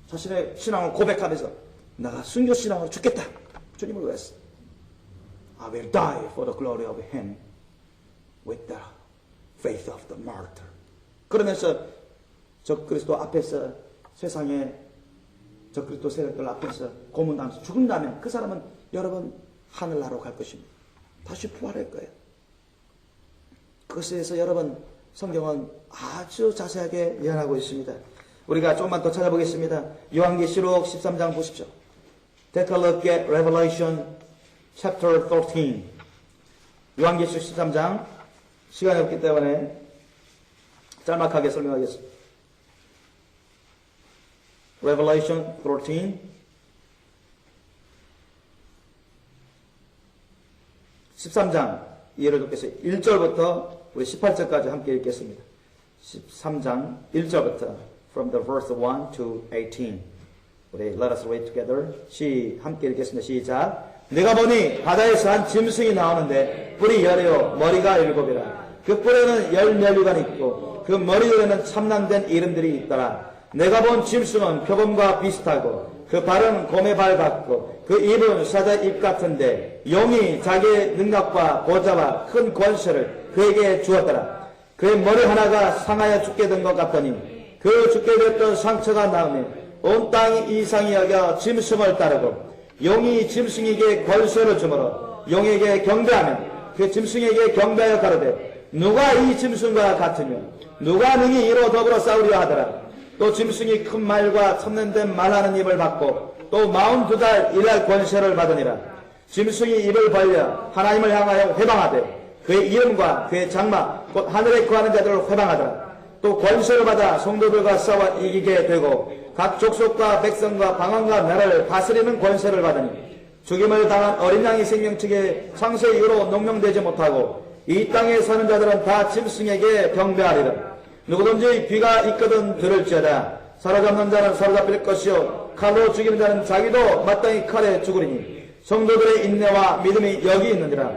자신의 신앙을 고백하면서 내가 순교 신앙으로 죽겠다. 주님을 위해서. I will die for the glory of Him with the faith of the martyr. 그러면서 적그리스도 앞에서 세상에 적그리스도 세력들 앞에서 고문당해서 죽는다면 그 사람은 여러분 하늘나라로 갈 것입니다. 다시 부활할 거예요. 그것에 대해서 여러분 성경은 아주 자세하게 예언하고 있습니다. 우리가 조금만 더 찾아보겠습니다. 요한계시록 13장 보십시오. Take a look at Revelation chapter 13. 요한계시록 13장 시간이 없기 때문에 짤막하게 설명하겠습니다. Revelation 13 13장 이해를 돕겠어 1절부터 우리 18절까지 함께 읽겠습니다. 13장 1절부터 from the verse 1 to 18 우리 let us read together. 함께 읽겠습니다. 시작. 내가 보니 바다에서 한 짐승이 나오는데 뿔이 열이요 머리가 7이라. 그 뿔에는 10면류관이 있고 그 머리에는 참남된 이름들이 있더라. 내가 본 짐승은 표범과 비슷하고 그 발은 곰의 발 같고 그 입은 사자의 입 같은데 용이 자기의 능력과 보좌와 큰 권세를 그에게 주었더라. 그의 머리 하나가 상하여 죽게 된 것 같더니 그 죽게 됐던 상처가 나오며 온 땅이 이상히 여겨 짐승을 따르고 용이 짐승에게 권세를 주므로 용에게 경배하며 그 짐승에게 경배하여 가로되 누가 이 짐승과 같으며 누가 능히 이로 더불어 싸우려 하더라. 또 짐승이 큰 말과 첨는된 말하는 입을 받고 또 42달 일할 권세를 받으니라. 짐승이 입을 벌려 하나님을 향하여 회방하되 그의 이름과 그의 장막 곧 하늘에 거하는 자들을 회방하더라. 또 권세를 받아 성도들과 싸워 이기게 되고 각 족속과 백성과 방언과 나라를 다스리는 권세를 받으니 죽임을 당한 어린 양의 생명책에 창세 이후로 농명되지 못하고 이 땅에 사는 자들은 다 짐승에게 경배하리라. 누구든지 귀가 있거든 들을지어다. 사로잡는 자는 사로잡힐 것이요 칼로 죽이는 자는 자기도 마땅히 칼에 죽으리니 성도들의 인내와 믿음이 여기 있느니라.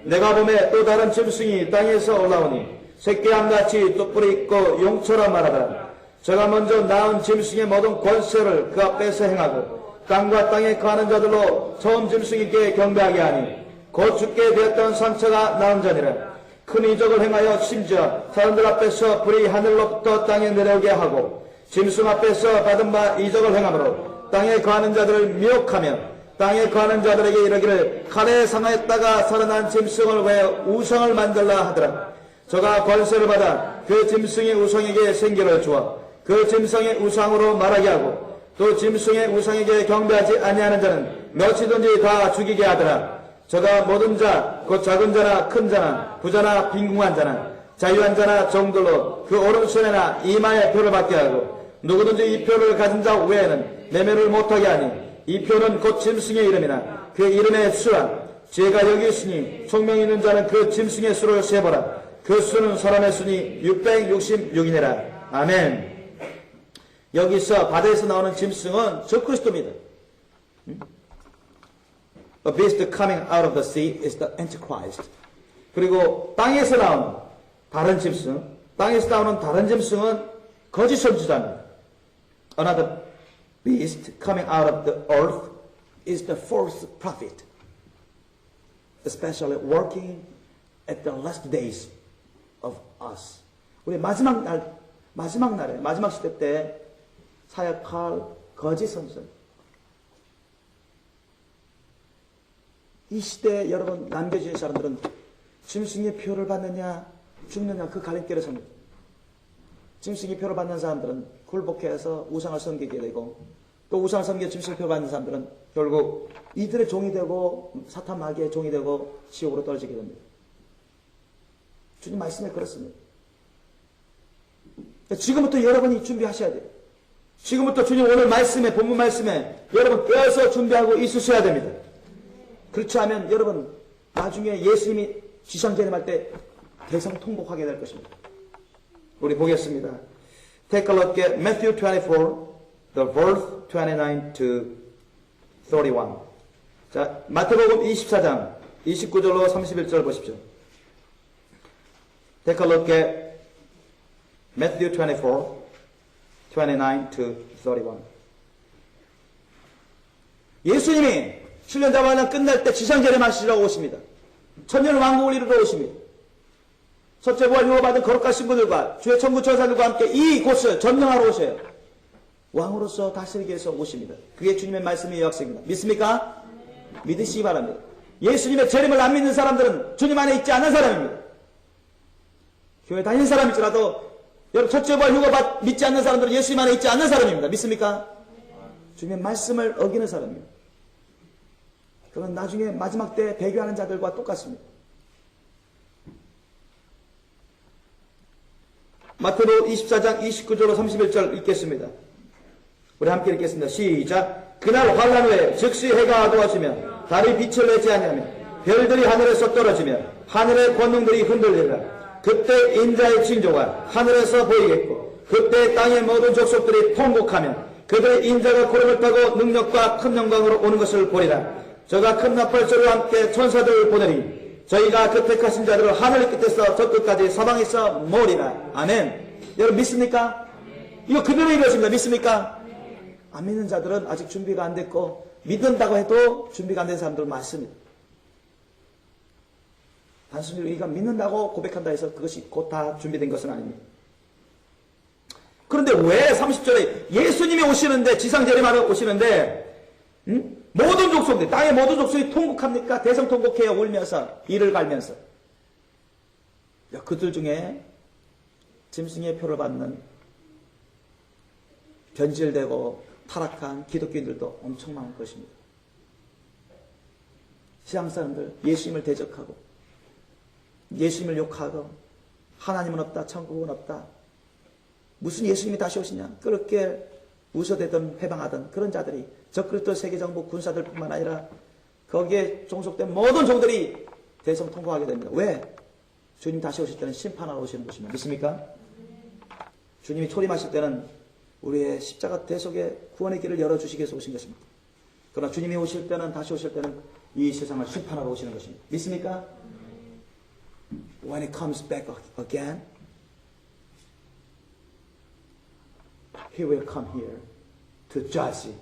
내가 보매 또 다른 짐승이 땅에서 올라오니 새끼양같이 뚝불이 있고 용처럼 말하더라. 저가 먼저 낳은 짐승의 모든 권세를 그 앞에서 행하고 땅과 땅에 거하는 자들로 처음 짐승에게 경배하게 하니 곧 죽게 되었던 상처가 나은 자니라. 큰 이적을 행하여 심지어 사람들 앞에서 불이 하늘로부터 땅에 내려오게 하고 짐승 앞에서 받은 바 이적을 행함으로 땅에 거하는 자들을 미혹하며 땅에 거하는 자들에게 이르기를 칼에 상하였다가 살아난 짐승을 왜 우상을 만들라 하더라. 저가 권세를 받아 그 짐승의 우상에게 생기를 주어 그 짐승의 우상으로 말하게 하고 또 짐승의 우상에게 경배하지 아니하는 자는 몇이든지 다 죽이게 하더라. 저가 모든 자, 곧 작은 자나 큰 자나 부자나 빈궁한 자나 자유한 자나 정들로 그 오른손에나 이마에 표를 받게 하고 누구든지 이 표를 가진 자 외에는 매매를 못하게 하니 이 표는 곧 짐승의 이름이나 그 이름의 수라. 제가 여기 있으니 총명 있는 자는 그 짐승의 수를 세보라. 그 수는 사람의 수니 666이니라. 아멘. 여기서 바다에서 나오는 짐승은 적그리스도입니다. A beast coming out of the sea is the Antichrist. 그리고 땅에서 나오는 다른 짐승, 땅에서 나오는 다른 짐승은 거짓 선지자입니다. Another beast coming out of the earth is the false prophet, especially working at the last days of us. 우리 마지막 날에, 마지막 시대 때 사역할 거짓 선지자. 이 시대에 여러분 남겨진 사람들은 짐승의 표를 받느냐 죽느냐 그 갈림길에 섭니다. 짐승의 표를 받는 사람들은 굴복해서 우상을 섬기게 되고, 또 우상을 섬겨 짐승의 표를 받는 사람들은 결국 이들의 종이 되고 사탄 마귀의 종이 되고 지옥으로 떨어지게 됩니다. 주님 말씀에 그렇습니다. 지금부터 여러분이 준비하셔야 돼요. 지금부터 주님 오늘 말씀에, 본문 말씀에 여러분 깨어서 준비하고 있으셔야 됩니다. 그렇지 않으면 여러분 나중에 예수님이 지상재림할 때 대성통곡하게 될 것입니다. 우리 보겠습니다. Take a look at Matthew 24, the verse 29 to 31. 자, 마태복음 24장 29절로 31절 보십시오. Take a look at Matthew 24, 29 to 31. 예수님이 7년 잡아는 끝날 때 지상재림하시려고 오십니다. 천년 왕국을 이루러 오십니다. 첫째 부활 유업받은 거룩한 신부들과 주의 천국 천사들과 함께 이곳을 점령하러 오셔요. 왕으로서 다스리기 위해서 오십니다. 그게 주님의 말씀의 요약서입니다. 믿습니까? 믿으시기 바랍니다. 예수님의 재림을 안 믿는 사람들은 주님 안에 있지 않은 사람입니다. 교회 다니는 사람일지라도 여러분 첫째 부활 휴거 믿지 않는 사람들은 예수님 안에 있지 않는 사람입니다. 믿습니까? 주님의 말씀을 어기는 사람입니다. 그건 나중에 마지막 때 배교하는 자들과 똑같습니다. 마태복음 24장 29절로 31절 읽겠습니다. 우리 함께 읽겠습니다. 시작. 그날 환란 후에 즉시 해가 어두워지며 달이 빛을 내지 아니하며 별들이 하늘에서 떨어지며 하늘의 권능들이 흔들리리라. 그때 인자의 징조가 하늘에서 보이겠고 그때 땅의 모든 족속들이 통곡하며 그들의 인자가 구름을 타고 능력과 큰 영광으로 오는 것을 보리라. 저가 큰 나팔소리와 함께 천사들을 보내리. 저희가 그 택하신 자들을 하늘 끝에서 저 끝까지 사방에서 모으리라. 아멘. 여러분 믿습니까? 이거 그대로 이루어집니다. 믿습니까? 안 믿는 자들은 아직 준비가 안 됐고 믿는다고 해도 준비가 안 된 사람들 많습니다. 단순히 우리가 믿는다고 고백한다 해서 그것이 곧 다 준비된 것은 아닙니다. 그런데 왜 30절에 예수님이 오시는데 지상재림하러 오시는데 모든 족속들, 땅의 모든 족속이 통곡합니까? 대성통곡해요. 울면서, 이를 갈면서. 그들 중에 짐승의 표를 받는 변질되고 타락한 기독교인들도 엄청 많을 것입니다. 세상 사람들 예수님을 대적하고 예수님을 욕하고 하나님은 없다, 천국은 없다. 무슨 예수님이 다시 오시냐? 그렇게 웃어대던 회방하던 그런 자들이 적그리스도 세계정부 군사들뿐만 아니라 거기에 종속된 모든 종들이 대성통곡하게 됩니다. 왜? 주님 다시 오실 때는 심판하러 오시는 것입니다. 믿습니까? 주님이 초림하실 때는 우리의 십자가 대속의 구원의 길을 열어주시기 위해서 오신 것입니다. 그러나 주님이 오실 때는, 다시 오실 때는 이 세상을 심판하러 오시는 것입니다. 믿습니까? When it comes back again, He will come here to judge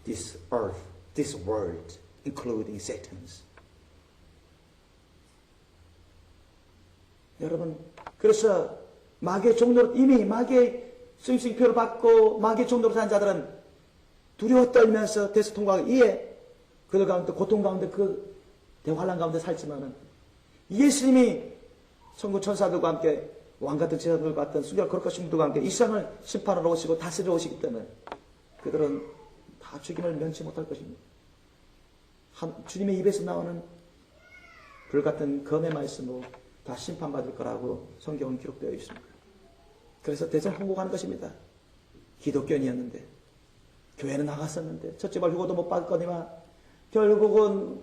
this earth, this world, including Satan's. 여러분, 그래서 마귀의 종로로 이미 마귀의 승승표를 받고 마귀의 종로로 산 자들은 두려워 떨면서 대수통과하고 이에 그들 가운데 고통 가운데 그 대환란 가운데 살지만은 예수님이 천국 천사들과 함께 왕같은 제자들과 같은 순결 거룩한 신부들과 함께 이 세상을 심판하러 오시고 다스리러 오시기 때문에 그들은 다 죽임을 면치 못할 것입니다. 주님의 입에서 나오는 불같은 검의 말씀으로 다 심판받을 거라고 성경은 기록되어 있습니다. 그래서 대성통곡하는 것입니다. 기독교인이었는데 교회는 나갔었는데 첫째 발 휴고도 못 받거니와 결국은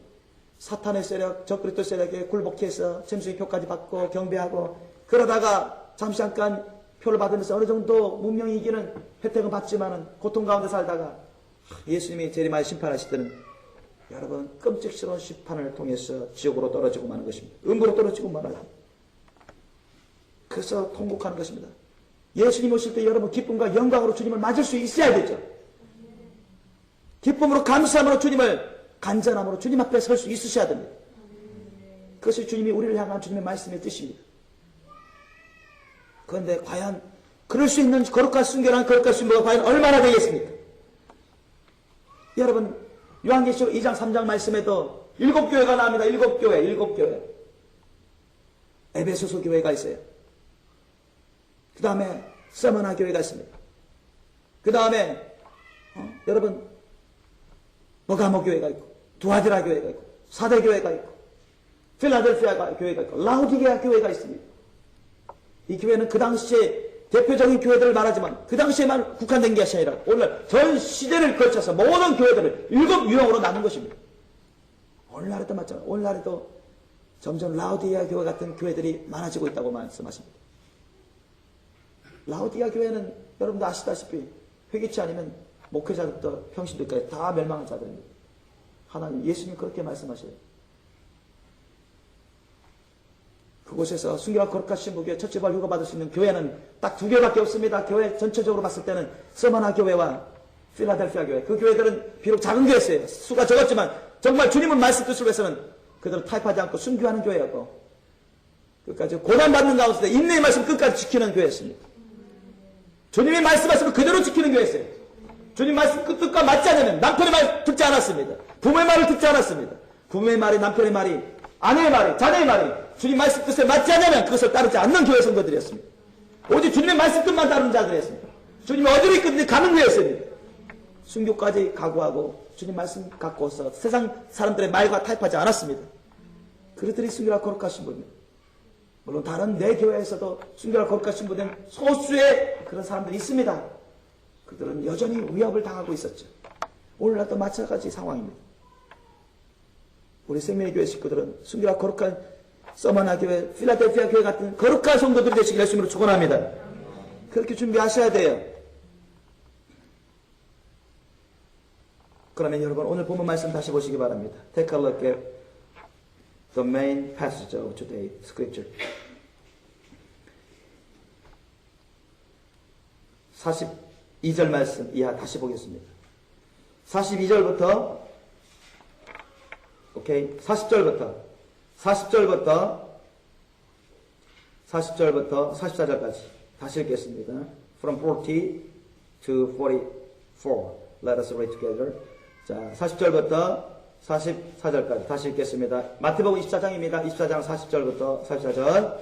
사탄의 세력, 적그리스도 세력에 굴복해서 짐승의 표까지 받고 경배하고 그러다가 잠시 잠깐 표를 받으면서 어느 정도 문명이 이기는 혜택은 받지만은 고통 가운데 살다가 예수님이 재림하여 심판하실 때는 여러분 끔찍스러운 심판을 통해서 지옥으로 떨어지고 마는 것입니다. 음부로 떨어지고 말아요. 그래서 통곡하는 것입니다. 예수님 오실 때 여러분 기쁨과 영광으로 주님을 맞을 수 있어야 되죠. 기쁨으로 감사함으로 주님을 간절함으로 주님 앞에 설 수 있으셔야 됩니다. 그것이 주님이 우리를 향한 주님의 말씀의 뜻입니다. 그런데 과연 그럴 수 있는 거룩한 순결한 거룩한 신부가 과연 얼마나 되겠습니까? 여러분 요한계시록 2장 3장 말씀에도 7교회가 나옵니다. 7교회. 에베소서 교회가 있어요. 그 다음에 스마나 교회가 있습니다. 그 다음에 여러분 버가모 교회가 있고 두아디라 교회가 있고 사대 교회가 있고 필라델피아 교회가 있고 라우디게아 교회가 있습니다. 이 교회는 그 당시에 대표적인 교회들을 말하지만 그 당시에만 국한된 것이 아니라 오늘날 전 시대를 거쳐서 모든 교회들을 7 유형으로 나눈 것입니다. 오늘날에도 마찬가지. 오늘날에도 점점 라우디게아 교회 같은 교회들이 많아지고 있다고 말씀하십니다. 라우디게아 교회는 여러분도 아시다시피 회개치 않으면 목회자부터 평신도까지 다 멸망한 자들입니다. 하나님, 예수님 그렇게 말씀하셔요. 그곳에서 순결한 거룩하신 분께 첫째 발 휴가 받을 수 있는 교회는 딱 2개밖에 없습니다. 교회 전체적으로 봤을 때는 서머나 교회와 필라델피아 교회. 그 교회들은 비록 작은 교회였어요. 수가 적었지만 정말 주님은 말씀 뜻을 위해서는 그들은 타협하지 않고 순교하는 교회였고 끝까지 고난받는 가운데 인내의 말씀 끝까지 지키는 교회였습니다. 주님이 말씀하시면 그대로 지키는 교회였어요. 주님 말씀 그 뜻과 맞지 않으면 남편의 말 듣지 않았습니다. 부모의 말을 듣지 않았습니다. 부모의 말이, 남편의 말이, 아내의 말이, 자녀의 말이 주님 말씀 뜻에 맞지 않으면 그것을 따르지 않는 교회 성도들이었습니다. 오직 주님의 말씀 뜻만 따르는 자들이었습니다. 주님이 어디로 이끄든지 가는 교회였습니다. 순교까지 각오하고 주님 말씀 갖고서 세상 사람들의 말과 타협하지 않았습니다. 그들이 순교하고 거룩하신 분입니다. 물론 다른 내 교회에서도 순교하고 거룩하신 분은 소수의 그런 사람들이 있습니다. 그들은 여전히 위협을 당하고 있었죠. 오늘날도 마찬가지 상황입니다. 우리 생명의 교회 식구들은 순교하고 거룩한 서머나 교회, 필라델피아 교회 같은 거룩한 성도들이 되시길 예수님으로 축원합니다. 그렇게 준비하셔야 돼요. 그러면 여러분 오늘 본문 말씀 다시 보시기 바랍니다. Take a look at the main passage of today's scripture. 42절 말씀 이하 다시 보겠습니다. 42절부터 오케이 40절부터 44절까지 다시 읽겠습니다. From 40 to 44. Let us read together. 자, 40절부터 44절까지 다시 읽겠습니다. 마태복음 24장입니다. 24장 40절부터 44절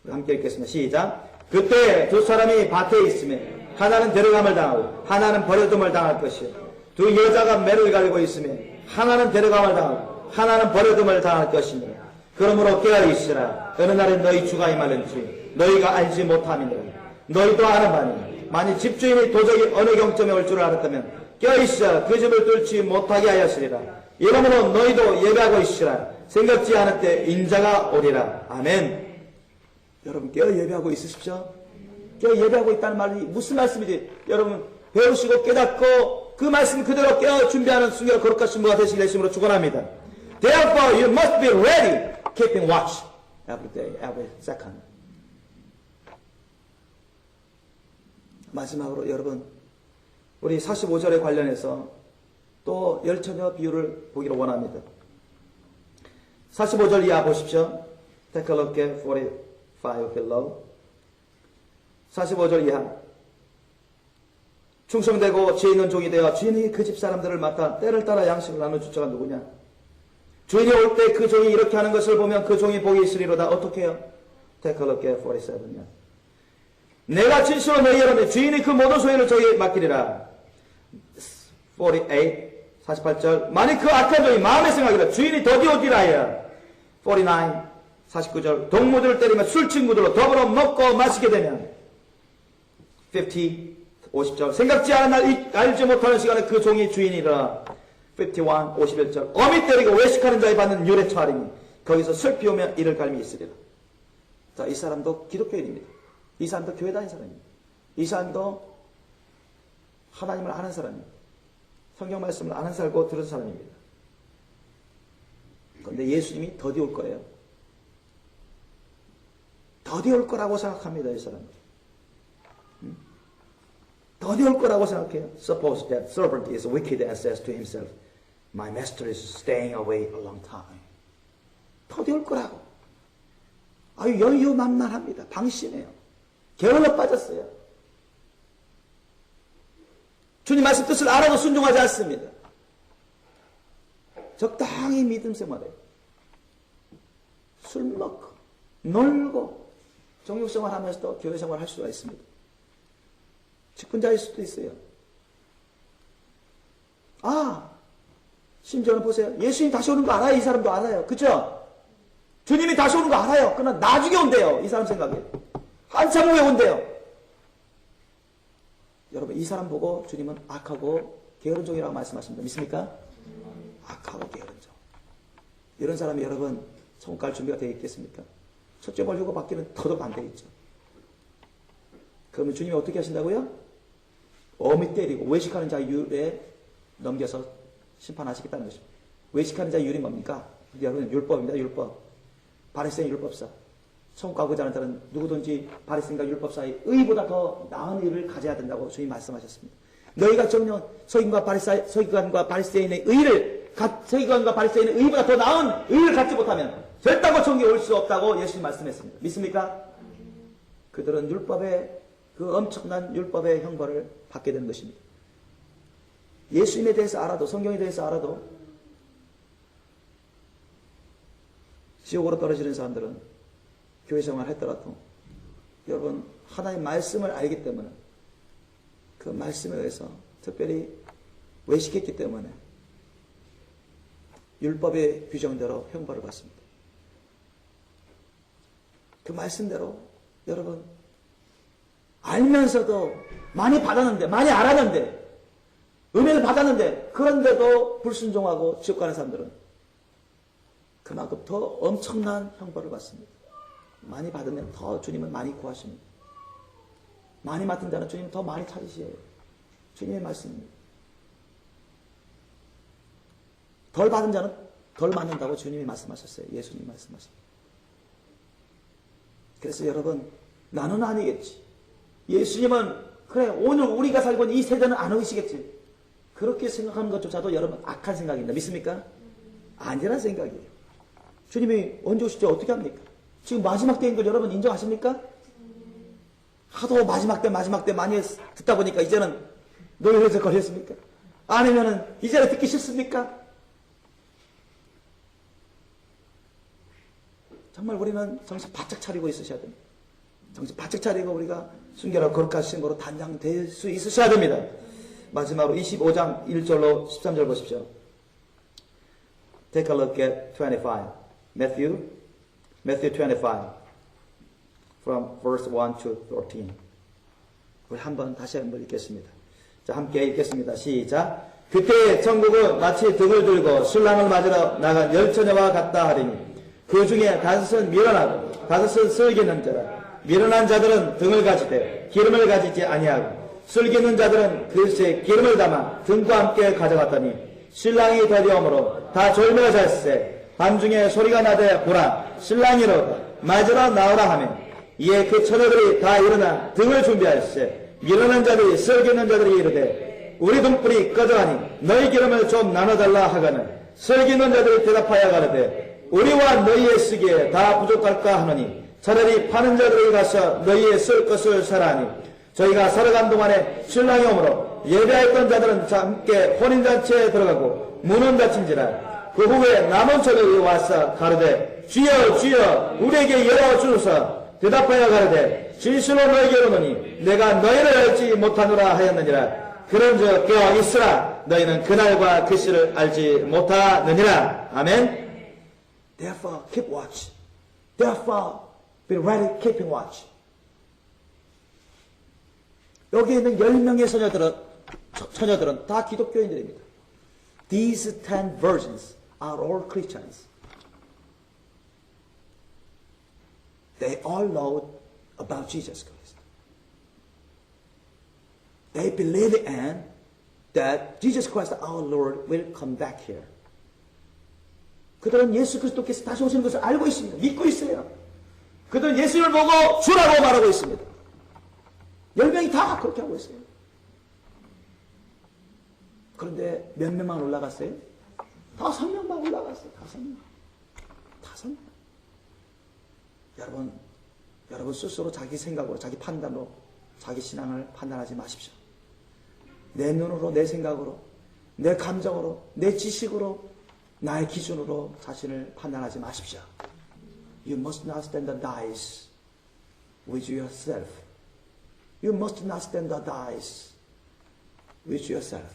함께 읽겠습니다. 시작. 그때 두 사람이 밭에 있으면 하나는 데려감을 당하고 하나는 버려둠을 당할 것이요 두 여자가 매를 갈고 있으면 하나는 데려감을 당하고 하나는 버려둠을 당할 것이니라. 그러므로 깨어있으라. 어느 날에 너희 주가 임하는지 너희가 알지 못함이니라. 너희도 아는 바니 만일 집주인이 도저히 어느 경점에 올 줄을 알았다면 깨어있어 그 집을 뚫지 못하게 하였으리라. 이러므로 너희도 예배하고 있으라. 생각지 않을 때 인자가 오리라. 아멘. 여러분 깨어 예배하고 있으십시오. 깨어 예배하고 있다는 말이 무슨 말씀이지? 여러분 배우시고 깨닫고 그 말씀 그대로 깨어 준비하는 순결한 거룩하신 분가 되시길 예수님으로 축원합니다. Therefore you must be ready, keeping watch every day, every second. 마지막으로 여러분 우리 45절에 관련해서 또 열처녀 비유를 보기를 원합니다. 45절 이하 보십시오. Take a look at 45 below. 45절 이하. 충성되고 지혜 있는 종이 되어 주인이 그 집 사람들을 맡아 때를 따라 양식을 나눠줄 자가 누구냐? 주인이 올 때 그 종이 이렇게 하는 것을 보면 그 종이 복이 있으리로다. 어떻게 해요? Take a look at 47년. 내가 진실로 너희에게 주인이 그 모든 소유를 저희에게 맡기리라. 48절. 만일 그 악한 종이 마음에 생각이라 주인이 더디오디라 하여. 49절. 동무들을 때리며 술 친구들로 더불어 먹고 마시게 되면. 50절. 생각지 않은 날 알지 못하는 시간에 그 종이 주인이라. 51절. 어미 때리고 외식하는 자에 받는 유래 처하리니 거기서 슬피 오며 이를 갈미 있으리라. 자, 이 사람도 기독교인입니다. 이 사람도 교회 다니는 사람입니다. 이 사람도 하나님을 아는 사람입니다. 성경 말씀을 아는 살고 들은 사람입니다. 그런데 예수님이 더디 올 거예요. 더디 올 거라고 생각합니다. 이 사람은. 더디 올 거라고 생각해요. Suppose that servant is wicked and says to himself, My master is staying away a long time. 더디 올 거라고. 아유 여유만만합니다. 방심해요. 게을러 빠졌어요. 주님 말씀 뜻을 알아도 순종하지 않습니다. 적당히 믿음 생활해요. 술 먹고 놀고 종육생활 하면서도 교회생활 할 수가 있습니다. 직분자일 수도 있어요. 심지어는 보세요. 예수님 다시 오는 거 알아요? 이 사람도 알아요. 그죠? 주님이 다시 오는 거 알아요. 그러나 나중에 온대요. 이 사람 생각에. 한참 후에 온대요. 여러분, 이 사람 보고 주님은 악하고 게으른종이라고 말씀하십니다. 믿습니까? 악하고 게으른종. 이런 사람이 여러분 천국 갈 준비가 되어 있겠습니까? 첫째 벌 휴가 받기는 더더욱 안 되어 있죠. 그러면 주님이 어떻게 하신다고요? 어미 때리고 외식하는 자 율에 넘겨서 심판하시겠다는 것입니다. 외식하는 자 율이 뭡니까? 여러분, 율법입니다. 율법. 바리새인 율법사. 천국 가고자 하는 자는 누구든지 바리새인과 율법사의 의보다 더 나은 의를 가져야 된다고 주님 말씀하셨습니다. 너희가 정녕 서기관과 바리새인의 의를 서기관과 바리새인의 의보다 더 나은 의를 갖지 못하면 절대로 천국에 올 수 없다고 예수님 말씀했습니다. 믿습니까? 그들은 율법의 그 엄청난 율법의 형벌을 받게 되는 것입니다. 예수님에 대해서 알아도 성경에 대해서 알아도 지옥으로 떨어지는 사람들은 교회 생활을 했더라도 여러분 하나님의 말씀을 알기 때문에 그 말씀에 의해서 특별히 외식했기 때문에 율법의 규정대로 형벌을 받습니다. 그 말씀대로 여러분 알면서도 많이 받았는데 많이 알았는데 은혜를 받았는데 그런데도 불순종하고 지옥 가는 사람들은 그만큼 더 엄청난 형벌을 받습니다. 많이 받으면 더 주님은 많이 구하십니다. 많이 맡은 자는 주님 더 많이 찾으셔요. 주님의 말씀입니다. 덜 받은 자는 덜 맞는다고 주님이 말씀하셨어요. 예수님이 말씀하셨어요. 그래서 여러분 나는 아니겠지. 예수님은 그래 오늘 우리가 살고 있는 이 세대는 안 오시겠지. 그렇게 생각하는 것조차도 여러분 악한 생각입니다. 믿습니까? 아니라는 생각이에요. 주님이 언제 오실지 어떻게 합니까? 지금 마지막 때인 걸 여러분 인정하십니까? 하도 마지막 때 많이 듣다 보니까 이제는 노래를 걸렸습니까? 아니면은 이제는 듣기 싫습니까? 정말 우리는 정신 바짝 차리고 있으셔야 됩니다. 정신 바짝 차리고 우리가 순결하고 거룩하신 신으로 단장될 수 있으셔야 됩니다. 마지막으로 25장 1절로 13절 보십시오. Take a look at 25. Matthew 25 from verse 1 to 13. 우리 한번 다시 한번 읽겠습니다. 자, 함께 읽겠습니다. 시작. 그때 천국은 마치 등을 들고 신랑을 맞으러 나간 열처녀와 같다 하리니 그 중에 다섯은 미련하고 다섯은 슬기는 자라. 미련한 자들은 등을 가지되 기름을 가지지 아니하고 슬기는 자들은 그릇에 기름을 담아 등과 함께 가져갔더니 신랑이 더디어므로 다 졸며 잤세. 밤중에 소리가 나되 보라 신랑이로다 맞으러 나오라 하며 이에 그 처녀들이 다 일어나 등을 준비하였세. 미련한 자들이 슬기는 자들이 이르되 우리 등불이 꺼져가니 너희 기름을 좀 나눠달라 하거늘 슬기는 자들이 대답하여 가로되 우리와 너희의 쓰기에 다 부족할까 하노니 차라리 파는 자들이 가서 너희의 쓸 것을 사라하니 저희가 살아간 동안에 신랑이 오므로 예배했던 자들은 함께 혼인잔치에 들어가고 문은 닫힌지라. 그 후에 남은 처녀들이 와서 가로되 주여 주여 우리에게 열어주소서. 대답하여 가로되 진실로 너희에게 이르노니 내가 너희를 알지 못하노라 하였느니라. 그런즉 깨어 있으라. 너희는 그날과 그 시를 알지 못하느니라. 아멘. Therefore keep watch. Therefore be ready keeping watch. 여기 있는 10명의 처녀들은 다 기독교인들입니다. These 10 virgins are all Christians. They all know about Jesus Christ. They believe in that Jesus Christ our Lord will come back here. 그들은 예수 그리스도께서 다시 오시는 것을 알고 있습니다. 믿고 있어요. 그들은 예수님을 보고 주라고 말하고 있습니다. 10명이 다 그렇게 하고 있어요. 그런데 몇 명만 올라갔어요? 5명만 올라갔어요. 5명. 여러분 스스로 자기 생각으로, 자기 판단으로, 자기 신앙을 판단하지 마십시오. 내 눈으로, 내 생각으로, 내 감정으로, 내 지식으로, 나의 기준으로 자신을 판단하지 마십시오. You must not stand the dice with yourself. You must not stand the dice with yourself.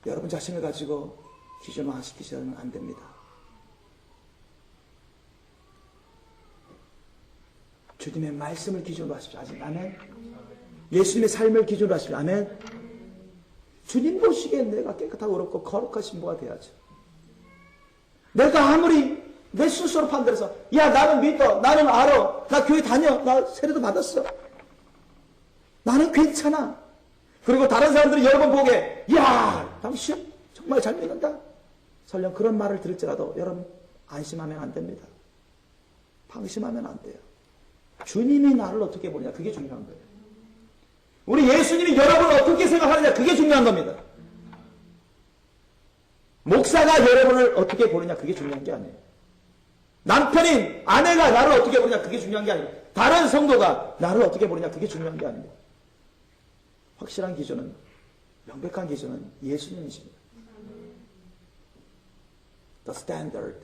여러분 자신을 가지고 기준화시키셔는 안 됩니다. 주님의 말씀을 기준으로 하십시오. 아멘. 예수님의 삶을 기준으로 하십시오. 아멘. 주님 보시기에 내가 깨끗하고 어렵고 거룩한 신부가 돼야죠. 내가 아무리 내 스스로 판단해서 야 나는 믿어, 나는 알아, 나 교회 다녀, 나 세례도 받았어, 나는 괜찮아. 그리고 다른 사람들이 여러분 보게 야 당신 정말 잘 믿는다, 설령 그런 말을 들을지라도 여러분 안심하면 안 됩니다. 방심하면 안 돼요. 주님이 나를 어떻게 보느냐, 그게 중요한 거예요. 우리 예수님이 여러분을 어떻게 생각하느냐, 그게 중요한 겁니다. 목사가 여러분을 어떻게 보느냐, 그게 중요한 게 아니에요. 남편인 아내가 나를 어떻게 보느냐, 그게 중요한 게 아니에요. 다른 성도가 나를 어떻게 보느냐, 그게 중요한 게 아닙니다. 확실한 기준은, 명백한 기준은 예수님이십니다. The standard,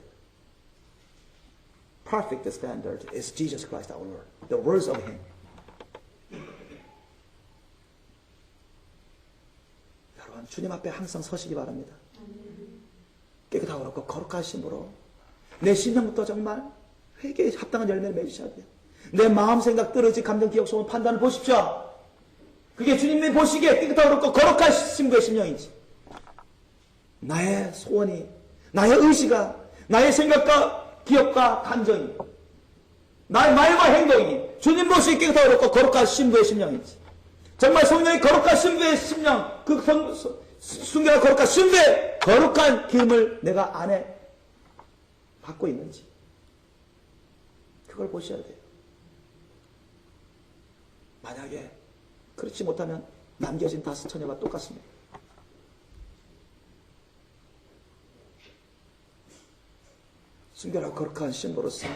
perfect standard is Jesus Christ our Lord. The words of Him. 여러분 주님 앞에 항상 서시기 바랍니다. 깨끗하고 어렵고 거룩한 심으로 내 심령부터 정말 회개에 합당한 열매를 맺으셔야 돼요. 내 마음, 생각, 떨어지 감정, 기억, 소원, 판단을 보십시오. 그게 주님이 보시기에 깨끗하고 어렵고 거룩한 심부의 심령이지. 나의 소원이, 나의 의지가, 나의 생각과 기억과 감정이, 나의 말과 행동이 주님 보시기에 깨끗하고 어렵고 거룩한 심부의 심령이지. 정말 성령이 거룩한 신부의 심령, 그 순결한 거룩한 신부의 거룩한 기름을 내가 안에 갖고 있는지, 그걸 보셔야 돼요. 만약에 그렇지 못하면 남겨진 다섯 처녀가 똑같습니다. 순결하고 거룩한 신부로서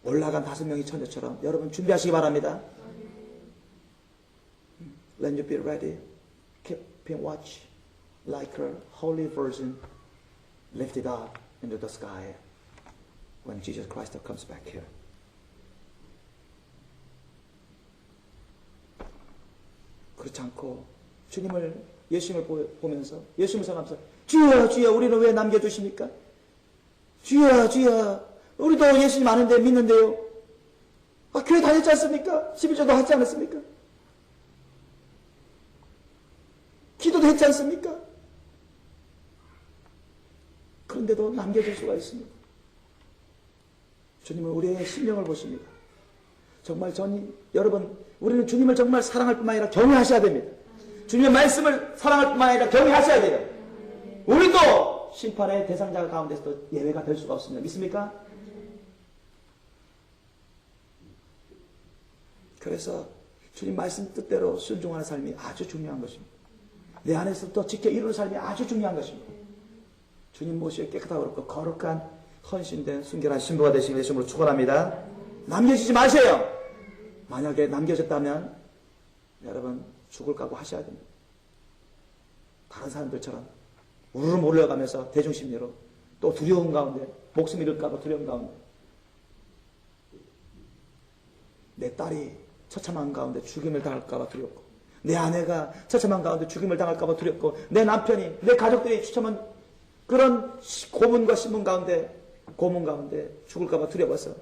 올라간 5명의 처녀처럼 여러분 준비하시기 바랍니다. Let you be ready, keeping watch, like a holy virgin lifted up into the sky when Jesus Christ comes back here. 그렇지 않고 주님을, 예수님을 보면서 예수님을 생각하면서 주여 주여 우리는 왜 남겨주십니까? 주여 주여 우리도 예수님 아는데 믿는데요. 교회 다녔지 않습니까? 11조도 하지 않았습니까? 기도도 했지 않습니까? 그런데도 남겨질 수가 있습니다. 주님은 우리의 심령을 보십니다. 정말 여러분, 우리는 주님을 정말 사랑할 뿐만 아니라 경외하셔야 됩니다. 주님의 말씀을 사랑할 뿐만 아니라 경외하셔야 돼요. 우리도 심판의 대상자 가운데서도 예외가 될 수가 없습니다. 믿습니까? 그래서 주님 말씀 뜻대로 순종하는 삶이 아주 중요한 것입니다. 내 안에서부터 지켜 이루는 삶이 아주 중요한 것입니다. 주님 모시에 깨끗하고 그렇고 거룩한 헌신된 순결한 신부가 되시길 예수님으로 축원합니다. 남겨지지 마세요. 만약에 남겨졌다면 여러분 죽을 각오 하셔야 됩니다. 다른 사람들처럼 우르르 몰려가면서 대중심리로 또 두려움 가운데, 목숨 잃을까 봐 두려움 가운데, 내 딸이 처참한 가운데 죽임을 당할까 봐 두렵고, 내 아내가 처참한 가운데 죽임을 당할까 봐 두렵고, 내 남편이, 내 가족들이 처참한 그런 고문과 신문 가운데, 고문 가운데 죽을까 봐 두려워서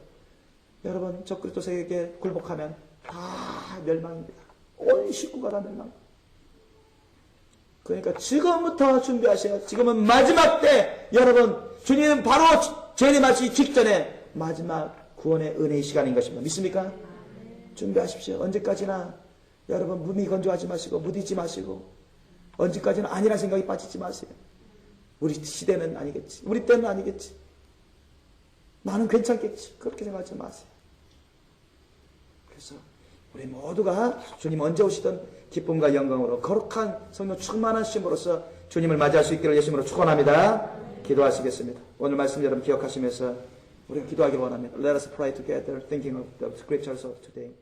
여러분 저 그리스도에게 굴복하면 다 멸망입니다. 온 식구가 다 멸망. 그러니까 지금부터 준비하세요. 지금은 마지막 때, 여러분 주님은 바로 재림하시기 직전에 마지막 구원의 은혜의 시간인 것입니다. 믿습니까? 준비하십시오. 언제까지나 여러분 무미건조하지 마시고 무디지 마시고 언제까지나 아니란 생각이 빠지지 마세요. 우리 시대는 아니겠지, 우리 때는 아니겠지, 나는 괜찮겠지, 그렇게 생각하지 마세요. 그래서 우리 모두가 주님 언제 오시든 기쁨과 영광으로 거룩한 성령 충만한 심으로서 주님을 맞이할 수 있기를 예수님으로 축원합니다. 기도하시겠습니다. 오늘 말씀 여러분 기억하시면서 우리가 기도하길 원합니다. Let us pray together, thinking of the scriptures of today.